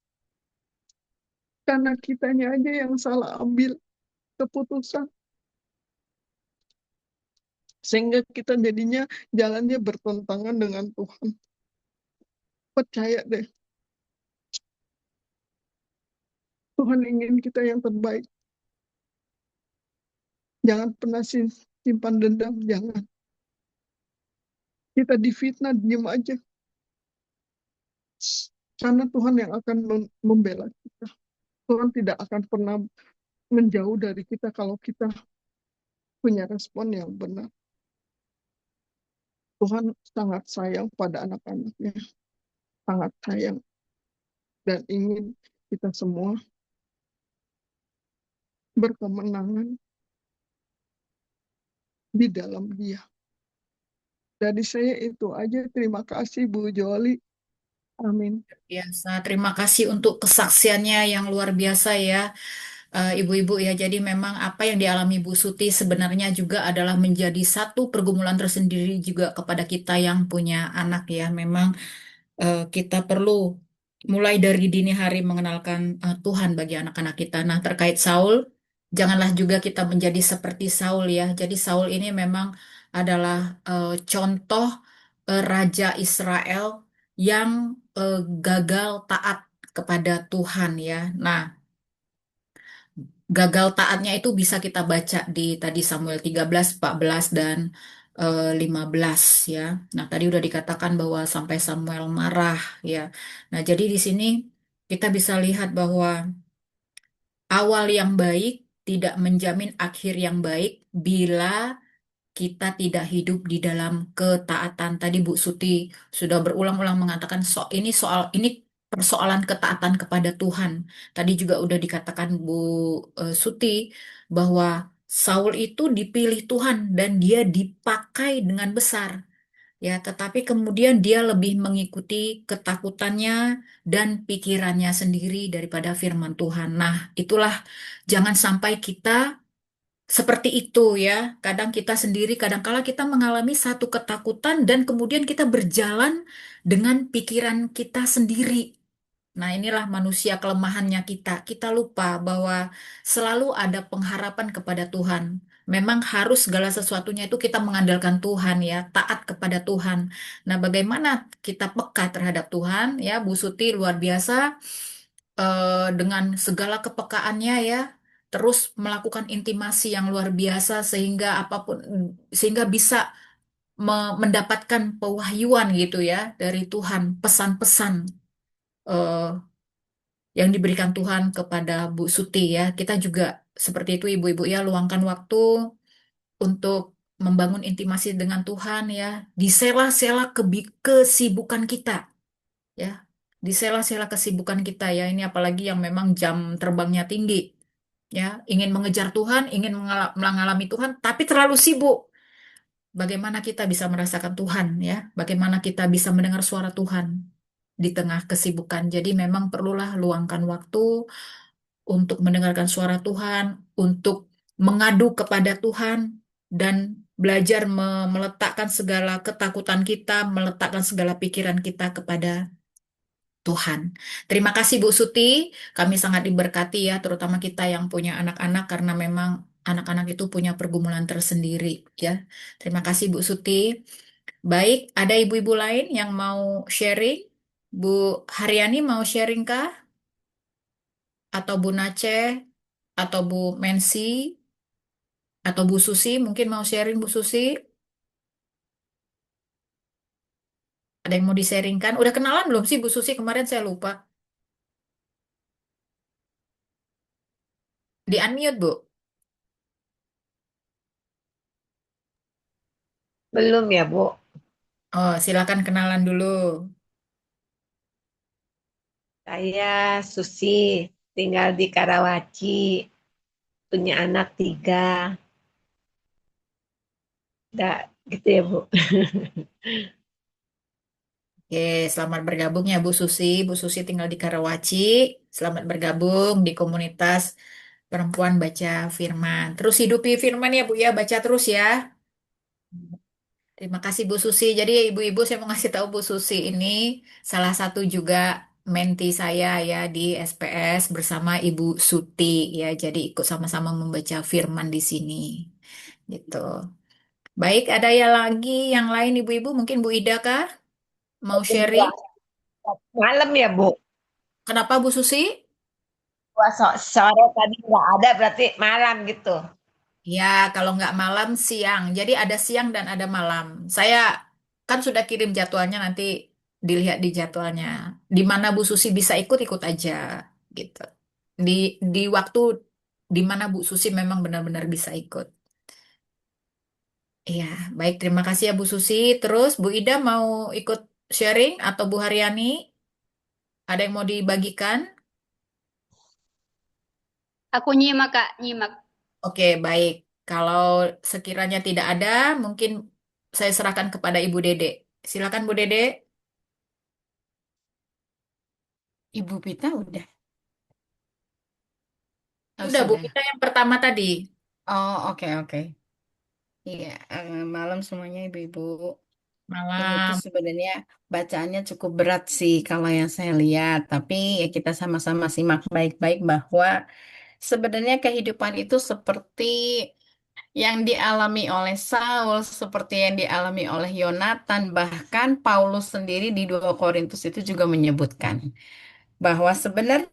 Karena kitanya aja yang salah ambil keputusan. Sehingga kita jadinya jalannya bertentangan dengan Tuhan. Percaya deh. Tuhan ingin kita yang terbaik. Jangan pernah simpan dendam, jangan. Kita difitnah, diam aja. Karena Tuhan yang akan membela kita. Tuhan tidak akan pernah menjauh dari kita kalau kita punya respon yang benar. Tuhan sangat sayang pada anak-anaknya. Sangat sayang. Dan ingin kita semua berkemenangan di dalam Dia. Dari saya itu aja. Terima kasih Bu Joli. Amin. Biasa, terima kasih untuk kesaksiannya yang luar biasa ya, Ibu-ibu ya. Jadi memang apa yang dialami Bu Suti sebenarnya juga adalah menjadi satu pergumulan tersendiri juga kepada kita yang punya anak ya. Memang kita perlu mulai dari dini hari mengenalkan Tuhan bagi anak-anak kita. Nah, terkait Saul, janganlah juga kita menjadi seperti Saul ya. Jadi Saul ini memang adalah contoh Raja Israel yang gagal taat kepada Tuhan ya. Nah, gagal taatnya itu bisa kita baca di tadi Samuel 13, 14, dan 15 ya. Nah, tadi udah dikatakan bahwa sampai Samuel marah ya. Nah, jadi di sini kita bisa lihat bahwa awal yang baik tidak menjamin akhir yang baik bila kita tidak hidup di dalam ketaatan. Tadi Bu Suti sudah berulang-ulang mengatakan ini persoalan ketaatan kepada Tuhan. Tadi juga udah dikatakan Bu Suti bahwa Saul itu dipilih Tuhan dan dia dipakai dengan besar. Ya, tetapi kemudian dia lebih mengikuti ketakutannya dan pikirannya sendiri daripada firman Tuhan. Nah, itulah jangan sampai kita seperti itu ya. Kadang kita sendiri, kadangkala kita mengalami satu ketakutan dan kemudian kita berjalan dengan pikiran kita sendiri. Nah, inilah manusia kelemahannya kita. Kita lupa bahwa selalu ada pengharapan kepada Tuhan. Memang harus segala sesuatunya itu kita mengandalkan Tuhan ya, taat kepada Tuhan. Nah, bagaimana kita peka terhadap Tuhan ya, Bu Suti luar biasa dengan segala kepekaannya ya, terus melakukan intimasi yang luar biasa sehingga bisa mendapatkan pewahyuan gitu ya dari Tuhan, pesan-pesan eh, yang diberikan Tuhan kepada Bu Suti ya. Kita juga seperti itu ibu-ibu ya, luangkan waktu untuk membangun intimasi dengan Tuhan ya, di sela-sela kesibukan kita ya, di sela-sela kesibukan kita ya. Ini apalagi yang memang jam terbangnya tinggi ya, ingin mengejar Tuhan, ingin mengalami Tuhan, tapi terlalu sibuk. Bagaimana kita bisa merasakan Tuhan ya? Bagaimana kita bisa mendengar suara Tuhan di tengah kesibukan? Jadi memang perlulah luangkan waktu untuk mendengarkan suara Tuhan, untuk mengadu kepada Tuhan dan belajar meletakkan segala ketakutan kita, meletakkan segala pikiran kita kepada Tuhan. Terima kasih Bu Suti, kami sangat diberkati ya, terutama kita yang punya anak-anak karena memang anak-anak itu punya pergumulan tersendiri ya. Terima kasih Bu Suti. Baik, ada ibu-ibu lain yang mau sharing? Bu Haryani mau sharing kah? Atau Bu Nace? Atau Bu Mensi? Atau Bu Susi? Mungkin mau sharing Bu Susi? Ada yang mau di-sharingkan? Udah kenalan belum sih Bu Susi? Kemarin saya lupa. Di-unmute Bu. Belum ya, Bu. Oh, silakan kenalan dulu. Saya Susi, tinggal di Karawaci, punya anak 3. Udah gitu ya, Bu. Oke, selamat bergabung ya Bu Susi. Bu Susi tinggal di Karawaci. Selamat bergabung di komunitas perempuan baca firman. Terus hidupi firman ya Bu ya, baca terus ya. Terima kasih Bu Susi. Jadi ibu-ibu saya mau ngasih tahu Bu Susi ini salah satu juga menti saya ya di SPS bersama Ibu Suti ya. Jadi ikut sama-sama membaca firman di sini. Gitu. Baik, ada ya lagi yang lain ibu-ibu? Mungkin Bu Ida kah? Mau sharing? Malam ya, Bu. Kenapa Bu Susi? Wah, sore tadi nggak ada, berarti malam gitu. Ya, kalau nggak malam, siang. Jadi ada siang dan ada malam. Saya kan sudah kirim jadwalnya, nanti dilihat di jadwalnya. Di mana Bu Susi bisa ikut, ikut aja. Gitu. Di, di waktu di mana Bu Susi memang benar-benar bisa ikut. Iya, baik. Terima kasih ya Bu Susi. Terus Bu Ida mau ikut sharing atau Bu Haryani? Ada yang mau dibagikan? Aku nyimak, Kak, nyimak. Oke, baik. Kalau sekiranya tidak ada, mungkin saya serahkan kepada Ibu Dede. Silakan Bu Dede. Ibu Pita udah. Oh, Udah Bu, sudah. kita yang pertama tadi. Oh, oke, oke. Iya, malam semuanya ibu-ibu. Ini tuh Malam. sebenarnya bacaannya cukup berat sih kalau yang saya lihat. Tapi ya kita sama-sama simak baik-baik bahwa sebenarnya kehidupan itu seperti yang dialami oleh Saul, seperti yang dialami oleh Yonatan, bahkan Paulus sendiri di 2 Korintus itu juga menyebutkan bahwa sebenarnya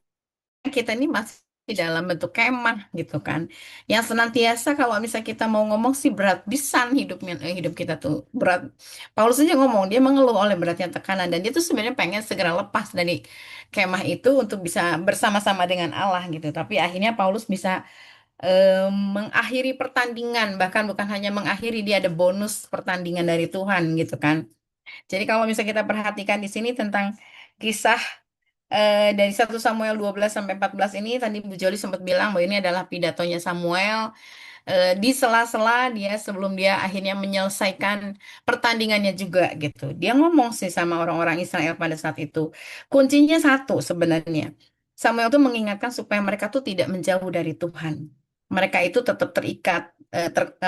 kita ini masih di dalam bentuk kemah gitu kan. Yang senantiasa kalau misalnya kita mau ngomong sih berat bisan hidup kita tuh berat. Paulus aja ngomong dia mengeluh oleh beratnya tekanan dan dia tuh sebenarnya pengen segera lepas dari kemah itu untuk bisa bersama-sama dengan Allah gitu. Tapi akhirnya Paulus bisa mengakhiri pertandingan, bahkan bukan hanya mengakhiri, dia ada bonus pertandingan dari Tuhan gitu kan. Jadi kalau misalnya kita perhatikan di sini tentang kisah dari 1 Samuel 12 sampai 14 ini, tadi Bu Joli sempat bilang bahwa ini adalah pidatonya Samuel. Di sela-sela dia sebelum dia akhirnya menyelesaikan pertandingannya juga gitu. Dia ngomong sih sama orang-orang Israel pada saat itu. Kuncinya satu sebenarnya. Samuel tuh mengingatkan supaya mereka tuh tidak menjauh dari Tuhan. Mereka itu tetap terikat, tetap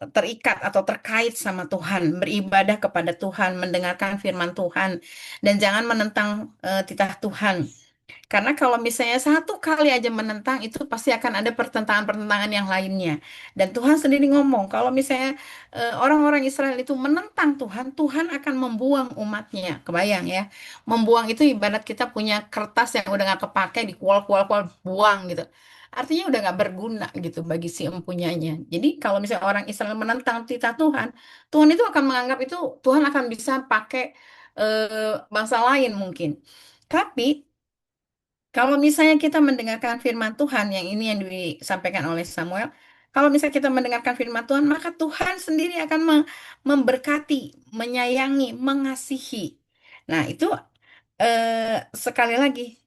terikat atau terkait sama Tuhan, beribadah kepada Tuhan, mendengarkan firman Tuhan, dan jangan menentang titah Tuhan. Karena kalau misalnya satu kali aja menentang, itu pasti akan ada pertentangan-pertentangan yang lainnya. Dan Tuhan sendiri ngomong, kalau misalnya orang-orang Israel itu menentang Tuhan, Tuhan akan membuang umatnya. Kebayang ya, membuang itu ibarat kita punya kertas yang udah nggak kepake, dikual-kual-kual, buang gitu. Artinya udah nggak berguna gitu bagi si empunyanya. Jadi kalau misalnya orang Israel menentang titah Tuhan, Tuhan itu akan menganggap itu Tuhan akan bisa pakai bangsa lain mungkin. Tapi kalau misalnya kita mendengarkan firman Tuhan yang ini yang disampaikan oleh Samuel, kalau misalnya kita mendengarkan firman Tuhan, maka Tuhan sendiri akan memberkati, menyayangi, mengasihi. Nah, itu sekali lagi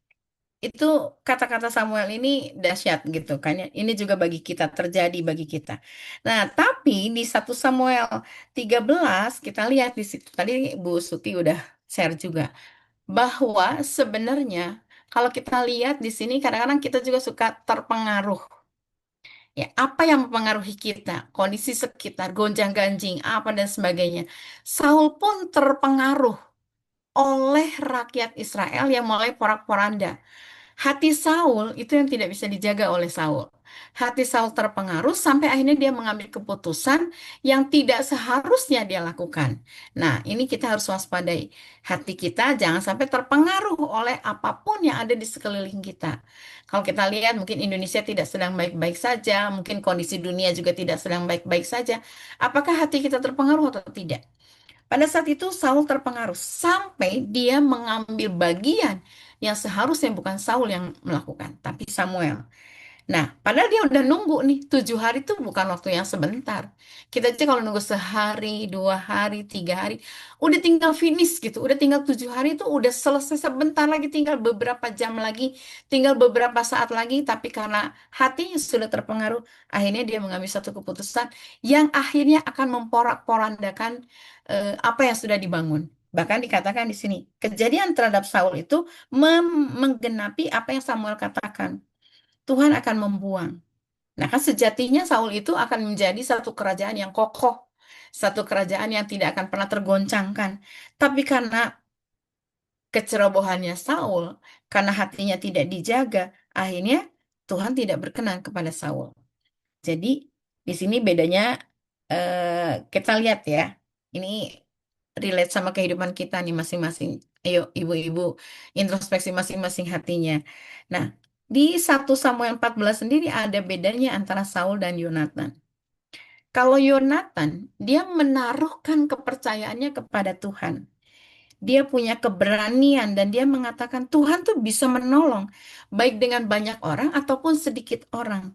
itu kata-kata Samuel ini dahsyat gitu kan ya. Ini juga bagi kita terjadi bagi kita. Nah, tapi di 1 Samuel 13 kita lihat di situ tadi Bu Suti udah share juga bahwa sebenarnya kalau kita lihat di sini kadang-kadang kita juga suka terpengaruh. Ya, apa yang mempengaruhi kita? Kondisi sekitar, gonjang-ganjing, apa dan sebagainya. Saul pun terpengaruh oleh rakyat Israel yang mulai porak-poranda. Hati Saul itu yang tidak bisa dijaga oleh Saul. Hati Saul terpengaruh sampai akhirnya dia mengambil keputusan yang tidak seharusnya dia lakukan. Nah, ini kita harus waspadai. Hati kita jangan sampai terpengaruh oleh apapun yang ada di sekeliling kita. Kalau kita lihat mungkin Indonesia tidak sedang baik-baik saja, mungkin kondisi dunia juga tidak sedang baik-baik saja. Apakah hati kita terpengaruh atau tidak? Pada saat itu Saul terpengaruh sampai dia mengambil bagian yang seharusnya bukan Saul yang melakukan, tapi Samuel. Nah, padahal dia udah nunggu nih, 7 hari itu bukan waktu yang sebentar. Kita aja kalau nunggu sehari, 2 hari, 3 hari, udah tinggal finish gitu. Udah tinggal 7 hari itu udah selesai sebentar lagi, tinggal beberapa jam lagi, tinggal beberapa saat lagi. Tapi karena hatinya sudah terpengaruh, akhirnya dia mengambil satu keputusan yang akhirnya akan memporak-porandakan apa yang sudah dibangun. Bahkan dikatakan di sini, kejadian terhadap Saul itu menggenapi apa yang Samuel katakan. Tuhan akan membuang. Nah, kan sejatinya Saul itu akan menjadi satu kerajaan yang kokoh, satu kerajaan yang tidak akan pernah tergoncangkan. Tapi karena kecerobohannya Saul, karena hatinya tidak dijaga, akhirnya Tuhan tidak berkenan kepada Saul. Jadi di sini bedanya kita lihat ya. Ini relate sama kehidupan kita nih masing-masing. Ayo ibu-ibu introspeksi masing-masing hatinya. Nah, di 1 Samuel 14 sendiri ada bedanya antara Saul dan Yonatan. Kalau Yonatan, dia menaruhkan kepercayaannya kepada Tuhan. Dia punya keberanian dan dia mengatakan Tuhan tuh bisa menolong baik dengan banyak orang ataupun sedikit orang.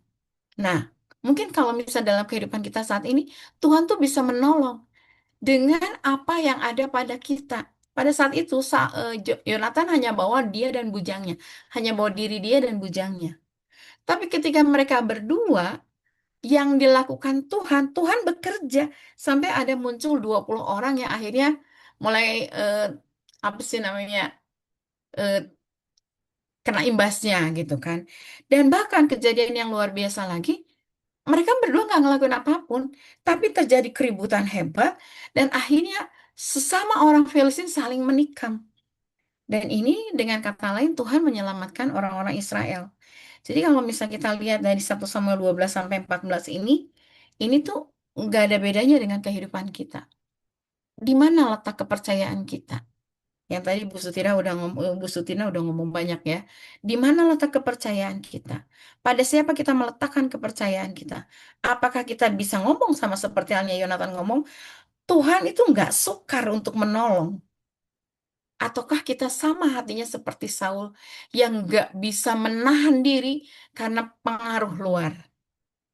Nah, mungkin kalau misalnya dalam kehidupan kita saat ini, Tuhan tuh bisa menolong dengan apa yang ada pada kita. Pada saat itu, Yonatan hanya bawa dia dan bujangnya, hanya bawa diri dia dan bujangnya. Tapi ketika mereka berdua, yang dilakukan Tuhan, Tuhan bekerja sampai ada muncul 20 orang yang akhirnya mulai apa sih namanya eh, kena imbasnya gitu kan. Dan bahkan kejadian yang luar biasa lagi, mereka berdua nggak ngelakuin apapun, tapi terjadi keributan hebat dan akhirnya sesama orang Filistin saling menikam. Dan ini dengan kata lain Tuhan menyelamatkan orang-orang Israel. Jadi kalau misalnya kita lihat dari 1 Samuel 12 sampai 14 ini tuh nggak ada bedanya dengan kehidupan kita. Di mana letak kepercayaan kita? Yang tadi Bu Sutina udah ngomong banyak ya. Di mana letak kepercayaan kita? Pada siapa kita meletakkan kepercayaan kita? Apakah kita bisa ngomong sama seperti halnya Yonatan ngomong, Tuhan itu nggak sukar untuk menolong? Ataukah kita sama hatinya seperti Saul yang nggak bisa menahan diri karena pengaruh luar?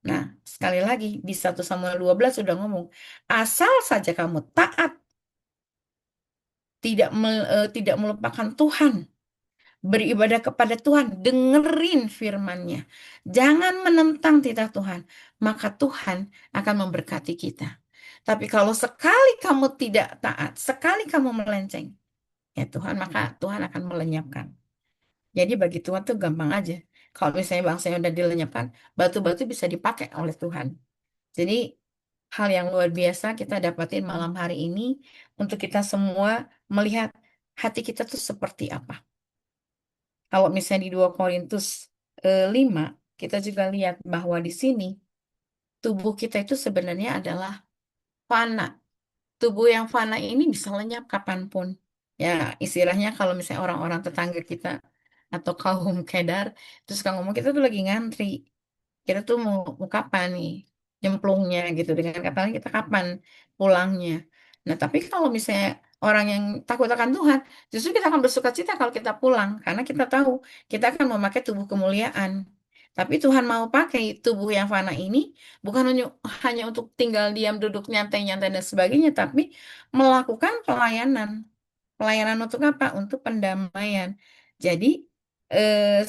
Nah, sekali lagi di 1 Samuel 12 sudah ngomong, asal saja kamu taat, tidak melupakan Tuhan, beribadah kepada Tuhan, dengerin firman-Nya. Jangan menentang titah Tuhan, maka Tuhan akan memberkati kita. Tapi kalau sekali kamu tidak taat, sekali kamu melenceng, ya Tuhan, maka Tuhan akan melenyapkan. Jadi bagi Tuhan tuh gampang aja. Kalau misalnya bangsa yang udah dilenyapkan, batu-batu bisa dipakai oleh Tuhan. Jadi hal yang luar biasa kita dapatin malam hari ini untuk kita semua melihat hati kita tuh seperti apa. Kalau misalnya di 2 Korintus 5, kita juga lihat bahwa di sini tubuh kita itu sebenarnya adalah fana. Tubuh yang fana ini bisa lenyap kapanpun. Ya, istilahnya kalau misalnya orang-orang tetangga kita atau kaum Kedar, terus suka ngomong kita tuh lagi ngantri. Kita tuh mau kapan nih nyemplungnya gitu. Dengan kata lain kita kapan pulangnya. Nah, tapi kalau misalnya orang yang takut akan Tuhan, justru kita akan bersuka cita kalau kita pulang. Karena kita tahu kita akan memakai tubuh kemuliaan. Tapi Tuhan mau pakai tubuh yang fana ini bukan hanya untuk tinggal diam, duduk, nyantai-nyantai dan sebagainya, tapi melakukan pelayanan. Pelayanan untuk apa? Untuk pendamaian. Jadi,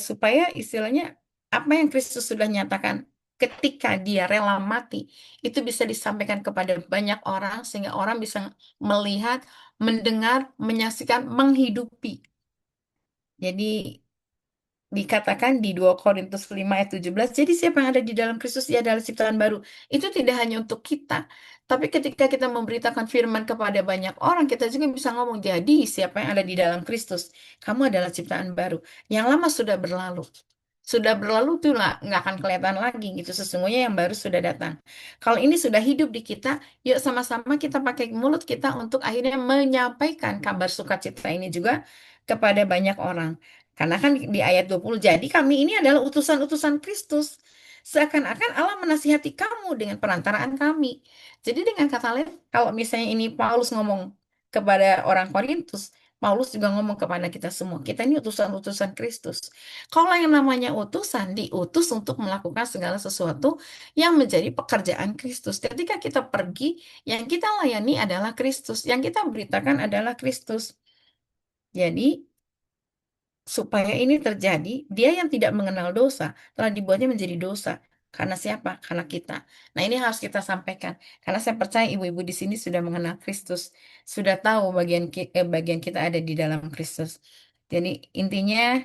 supaya istilahnya apa yang Kristus sudah nyatakan ketika dia rela mati, itu bisa disampaikan kepada banyak orang sehingga orang bisa melihat, mendengar, menyaksikan, menghidupi. Jadi dikatakan di 2 Korintus 5 ayat 17, jadi siapa yang ada di dalam Kristus dia adalah ciptaan baru. Itu tidak hanya untuk kita, tapi ketika kita memberitakan firman kepada banyak orang, kita juga bisa ngomong, jadi siapa yang ada di dalam Kristus, kamu adalah ciptaan baru. Yang lama sudah berlalu. Sudah berlalu tuh lah, nggak akan kelihatan lagi gitu. Sesungguhnya yang baru sudah datang. Kalau ini sudah hidup di kita, yuk sama-sama kita pakai mulut kita untuk akhirnya menyampaikan kabar sukacita ini juga kepada banyak orang. Karena kan di ayat 20, jadi kami ini adalah utusan-utusan Kristus. Seakan-akan Allah menasihati kamu dengan perantaraan kami. Jadi dengan kata lain, kalau misalnya ini Paulus ngomong kepada orang Korintus, Paulus juga ngomong kepada kita semua. Kita ini utusan-utusan Kristus. Kalau yang namanya utusan, diutus untuk melakukan segala sesuatu yang menjadi pekerjaan Kristus. Ketika kita pergi, yang kita layani adalah Kristus. Yang kita beritakan adalah Kristus. Jadi, supaya ini terjadi, dia yang tidak mengenal dosa telah dibuatnya menjadi dosa. Karena siapa? Karena kita. Nah, ini harus kita sampaikan. Karena saya percaya ibu-ibu di sini sudah mengenal Kristus, sudah tahu bagian kita ada di dalam Kristus. Jadi intinya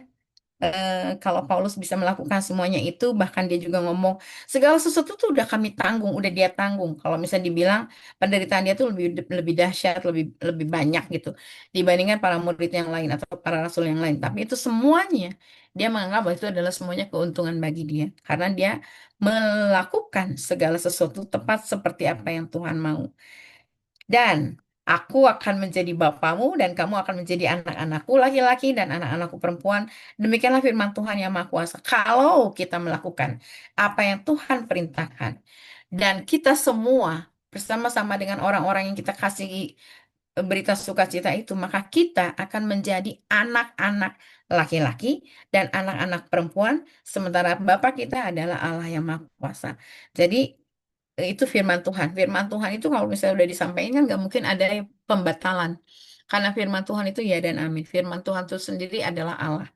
kalau Paulus bisa melakukan semuanya itu, bahkan dia juga ngomong segala sesuatu tuh udah kami tanggung, udah dia tanggung. Kalau misalnya dibilang penderitaan dia tuh lebih lebih dahsyat, lebih lebih banyak gitu dibandingkan para murid yang lain atau para rasul yang lain. Tapi itu semuanya dia menganggap bahwa itu adalah semuanya keuntungan bagi dia karena dia melakukan segala sesuatu tepat seperti apa yang Tuhan mau. Dan aku akan menjadi bapamu dan kamu akan menjadi anak-anakku laki-laki dan anak-anakku perempuan. Demikianlah firman Tuhan yang Maha Kuasa. Kalau kita melakukan apa yang Tuhan perintahkan dan kita semua bersama-sama dengan orang-orang yang kita kasih berita sukacita itu, maka kita akan menjadi anak-anak laki-laki dan anak-anak perempuan, sementara Bapa kita adalah Allah yang Maha Kuasa. Jadi itu firman Tuhan. Firman Tuhan itu kalau misalnya udah disampaikan kan nggak mungkin ada pembatalan. Karena firman Tuhan itu ya dan amin. Firman Tuhan itu sendiri adalah Allah.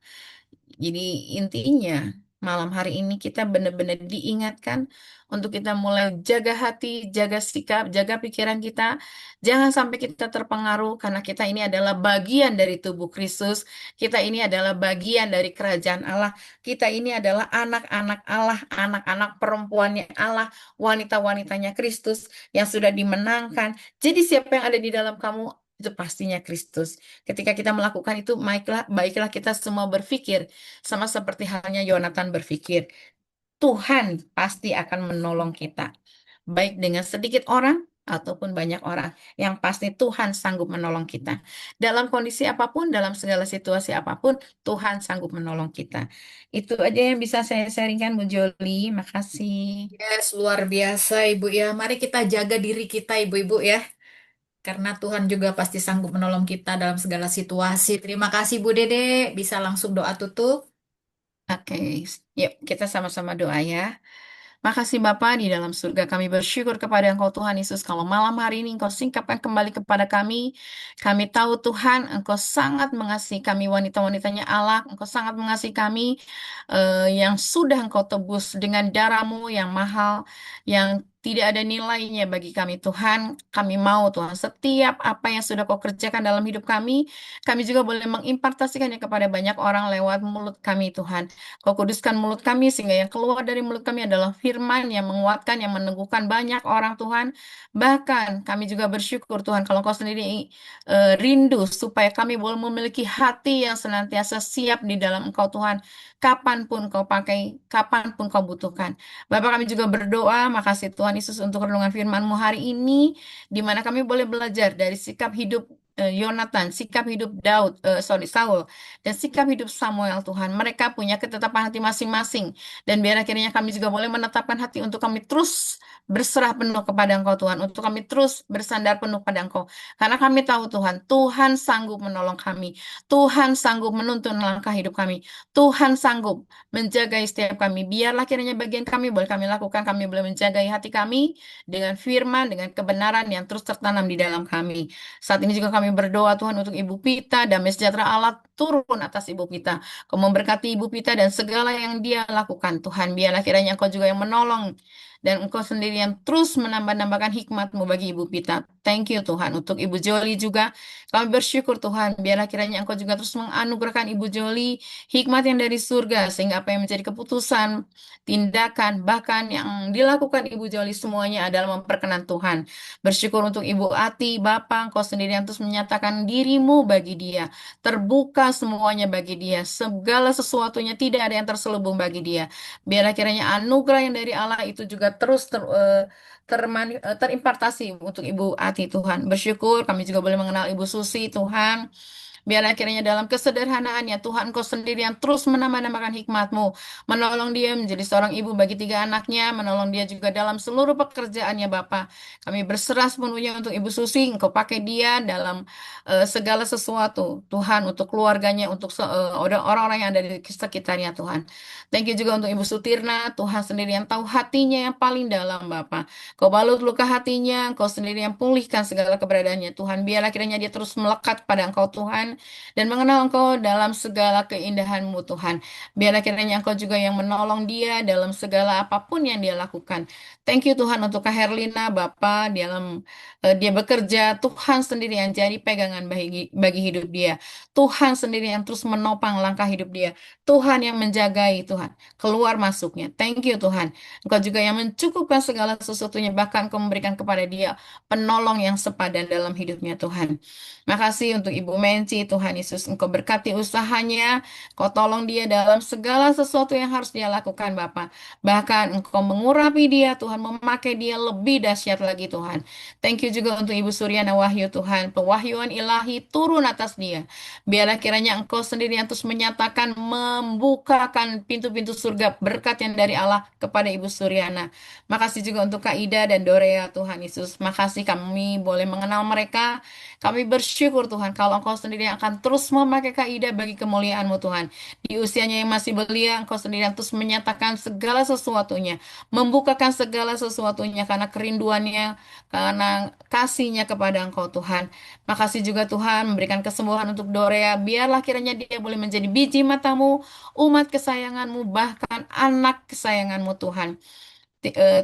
Jadi intinya malam hari ini kita benar-benar diingatkan untuk kita mulai jaga hati, jaga sikap, jaga pikiran kita. Jangan sampai kita terpengaruh karena kita ini adalah bagian dari tubuh Kristus. Kita ini adalah bagian dari kerajaan Allah. Kita ini adalah anak-anak Allah, anak-anak perempuannya Allah, wanita-wanitanya Kristus yang sudah dimenangkan. Jadi siapa yang ada di dalam kamu itu pastinya Kristus. Ketika kita melakukan itu, baiklah kita semua berpikir sama seperti halnya Yonatan berpikir. Tuhan pasti akan menolong kita. Baik dengan sedikit orang ataupun banyak orang. Yang pasti Tuhan sanggup menolong kita. Dalam kondisi apapun, dalam segala situasi apapun, Tuhan sanggup menolong kita. Itu aja yang bisa saya sharingkan, Bu Joli. Makasih. Yes, luar biasa Ibu ya. Mari kita jaga diri kita Ibu-ibu ya. Karena Tuhan juga pasti sanggup menolong kita dalam segala situasi. Terima kasih Bu Dede. Bisa langsung doa tutup. Oke, yuk kita sama-sama doa ya. Makasih Bapa di dalam surga, kami bersyukur kepada Engkau Tuhan Yesus kalau malam hari ini Engkau singkapkan kembali kepada kami. Kami tahu Tuhan Engkau sangat mengasihi kami wanita-wanitanya Allah, Engkau sangat mengasihi kami yang sudah Engkau tebus dengan darah-Mu yang mahal, yang tidak ada nilainya bagi kami Tuhan. Kami mau Tuhan setiap apa yang sudah Kau kerjakan dalam hidup kami juga boleh mengimpartasikannya kepada banyak orang lewat mulut kami Tuhan. Kau kuduskan mulut kami sehingga yang keluar dari mulut kami adalah firman yang menguatkan, yang meneguhkan banyak orang Tuhan. Bahkan kami juga bersyukur Tuhan kalau Kau sendiri rindu supaya kami boleh memiliki hati yang senantiasa siap di dalam Engkau Tuhan. Kapanpun Kau pakai, kapanpun Kau butuhkan. Bapak kami juga berdoa, makasih Tuhan Yesus untuk renungan firman-Mu hari ini, di mana kami boleh belajar dari sikap hidup Yonatan, sikap hidup Saul, dan sikap hidup Samuel Tuhan. Mereka punya ketetapan hati masing-masing. Dan biar akhirnya kami juga boleh menetapkan hati untuk kami terus berserah penuh kepada Engkau Tuhan. Untuk kami terus bersandar penuh pada Engkau. Karena kami tahu Tuhan, Tuhan sanggup menolong kami. Tuhan sanggup menuntun langkah hidup kami. Tuhan sanggup menjaga setiap kami. Biarlah kiranya bagian kami boleh kami lakukan. Kami boleh menjagai hati kami dengan firman, dengan kebenaran yang terus tertanam di dalam kami. Saat ini juga kami berdoa Tuhan untuk Ibu Pita, damai sejahtera Allah turun atas Ibu Pita. Kau memberkati Ibu Pita dan segala yang dia lakukan. Tuhan, biarlah kiranya Engkau juga yang menolong. Dan Engkau sendiri yang terus menambah-nambahkan hikmat-Mu bagi Ibu Pita. Thank you Tuhan. Untuk Ibu Joli juga, kami bersyukur Tuhan. Biarlah kiranya Engkau juga terus menganugerahkan Ibu Joli hikmat yang dari surga. Sehingga apa yang menjadi keputusan, tindakan, bahkan yang dilakukan Ibu Joli semuanya adalah memperkenan Tuhan. Bersyukur untuk Ibu Ati, Bapak, Engkau sendiri yang terus menyatakan diri-Mu bagi dia. Terbuka semuanya bagi dia. Segala sesuatunya tidak ada yang terselubung bagi dia. Biarlah kiranya anugerah yang dari Allah itu juga terus terimpartasi untuk Ibu Ati Tuhan. Bersyukur kami juga boleh mengenal Ibu Susi Tuhan. Biarlah kiranya dalam kesederhanaannya Tuhan Kau sendiri yang terus menambah-nambahkan hikmat-Mu. Menolong dia menjadi seorang ibu bagi 3 anaknya. Menolong dia juga dalam seluruh pekerjaannya Bapa. Kami berserah sepenuhnya untuk Ibu Susi. Engkau pakai dia dalam segala sesuatu. Tuhan untuk keluarganya, untuk orang-orang yang ada di sekitarnya Tuhan. Thank you juga untuk Ibu Sutirna. Tuhan sendiri yang tahu hatinya yang paling dalam Bapa. Kau balut luka hatinya. Kau sendiri yang pulihkan segala keberadaannya Tuhan. Biarlah kiranya dia terus melekat pada Engkau Tuhan dan mengenal Engkau dalam segala keindahan-Mu Tuhan. Biarlah kiranya Engkau juga yang menolong dia dalam segala apapun yang dia lakukan. Thank you Tuhan untuk Kak Herlina, Bapa, dia bekerja, Tuhan sendiri yang jadi pegangan bagi hidup dia. Tuhan sendiri yang terus menopang langkah hidup dia. Tuhan yang menjagai Tuhan, keluar masuknya. Thank you Tuhan. Engkau juga yang mencukupkan segala sesuatunya, bahkan Engkau memberikan kepada dia penolong yang sepadan dalam hidupnya Tuhan. Makasih untuk Ibu Menci, Tuhan Yesus, Engkau berkati usahanya, Kau tolong dia dalam segala sesuatu yang harus dia lakukan, Bapa. Bahkan Engkau mengurapi dia, Tuhan, memakai dia lebih dahsyat lagi, Tuhan. Thank you juga untuk Ibu Suryana Wahyu, Tuhan. Pewahyuan ilahi turun atas dia. Biarlah kiranya Engkau sendiri yang terus menyatakan, membukakan pintu-pintu surga berkat yang dari Allah kepada Ibu Suryana. Makasih juga untuk Kak Ida dan Dorea, Tuhan Yesus. Makasih kami boleh mengenal mereka. Kami bersyukur Tuhan kalau Engkau sendiri yang akan terus memakai Kak Ida bagi kemuliaan-Mu Tuhan. Di usianya yang masih belia, Engkau sendiri yang terus menyatakan segala sesuatunya. Membukakan segala sesuatunya karena kerinduannya, karena kasihnya kepada Engkau Tuhan. Makasih juga Tuhan memberikan kesembuhan untuk Dorea. Biarlah kiranya dia boleh menjadi biji mata-Mu, umat kesayangan-Mu, bahkan anak kesayangan-Mu Tuhan.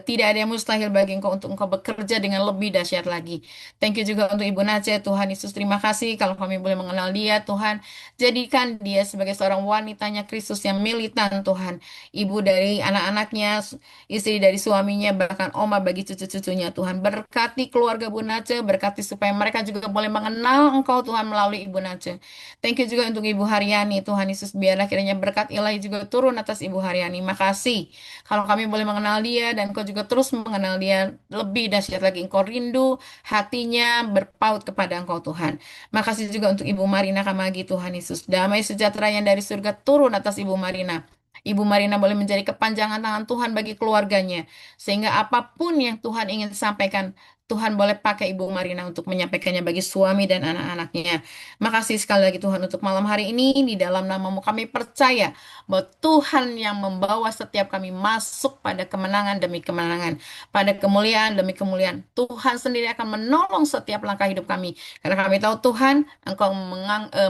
Tidak ada yang mustahil bagi Engkau untuk Engkau bekerja dengan lebih dahsyat lagi. Thank you juga untuk Ibu Nace, Tuhan Yesus terima kasih kalau kami boleh mengenal dia, Tuhan. Jadikan dia sebagai seorang wanitanya Kristus yang militan, Tuhan. Ibu dari anak-anaknya, istri dari suaminya, bahkan oma bagi cucu-cucunya, Tuhan. Berkati keluarga Ibu Nace, berkati supaya mereka juga boleh mengenal Engkau, Tuhan, melalui Ibu Nace. Thank you juga untuk Ibu Haryani, Tuhan Yesus, biarlah kiranya berkat ilahi juga turun atas Ibu Haryani. Makasih kalau kami boleh mengenal dia, dan engkau juga terus mengenal dia lebih dahsyat lagi. Engkau rindu hatinya berpaut kepada engkau Tuhan. Makasih juga untuk Ibu Marina Kamagi Tuhan Yesus. Damai sejahtera yang dari surga turun atas Ibu Marina. Ibu Marina boleh menjadi kepanjangan tangan Tuhan bagi keluarganya. Sehingga apapun yang Tuhan ingin sampaikan, Tuhan boleh pakai Ibu Marina untuk menyampaikannya bagi suami dan anak-anaknya. Makasih sekali lagi Tuhan untuk malam hari ini. Di dalam namamu kami percaya bahwa Tuhan yang membawa setiap kami masuk pada kemenangan demi kemenangan. Pada kemuliaan demi kemuliaan. Tuhan sendiri akan menolong setiap langkah hidup kami. Karena kami tahu Tuhan, Engkau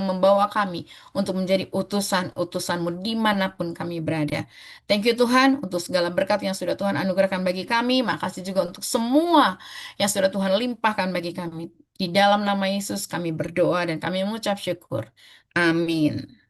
membawa kami untuk menjadi utusan-utusanmu dimanapun kami berada. Thank you Tuhan untuk segala berkat yang sudah Tuhan anugerahkan bagi kami. Makasih juga untuk semua yang sudah Tuhan limpahkan bagi kami. Di dalam nama Yesus kami berdoa dan kami mengucap syukur. Amin.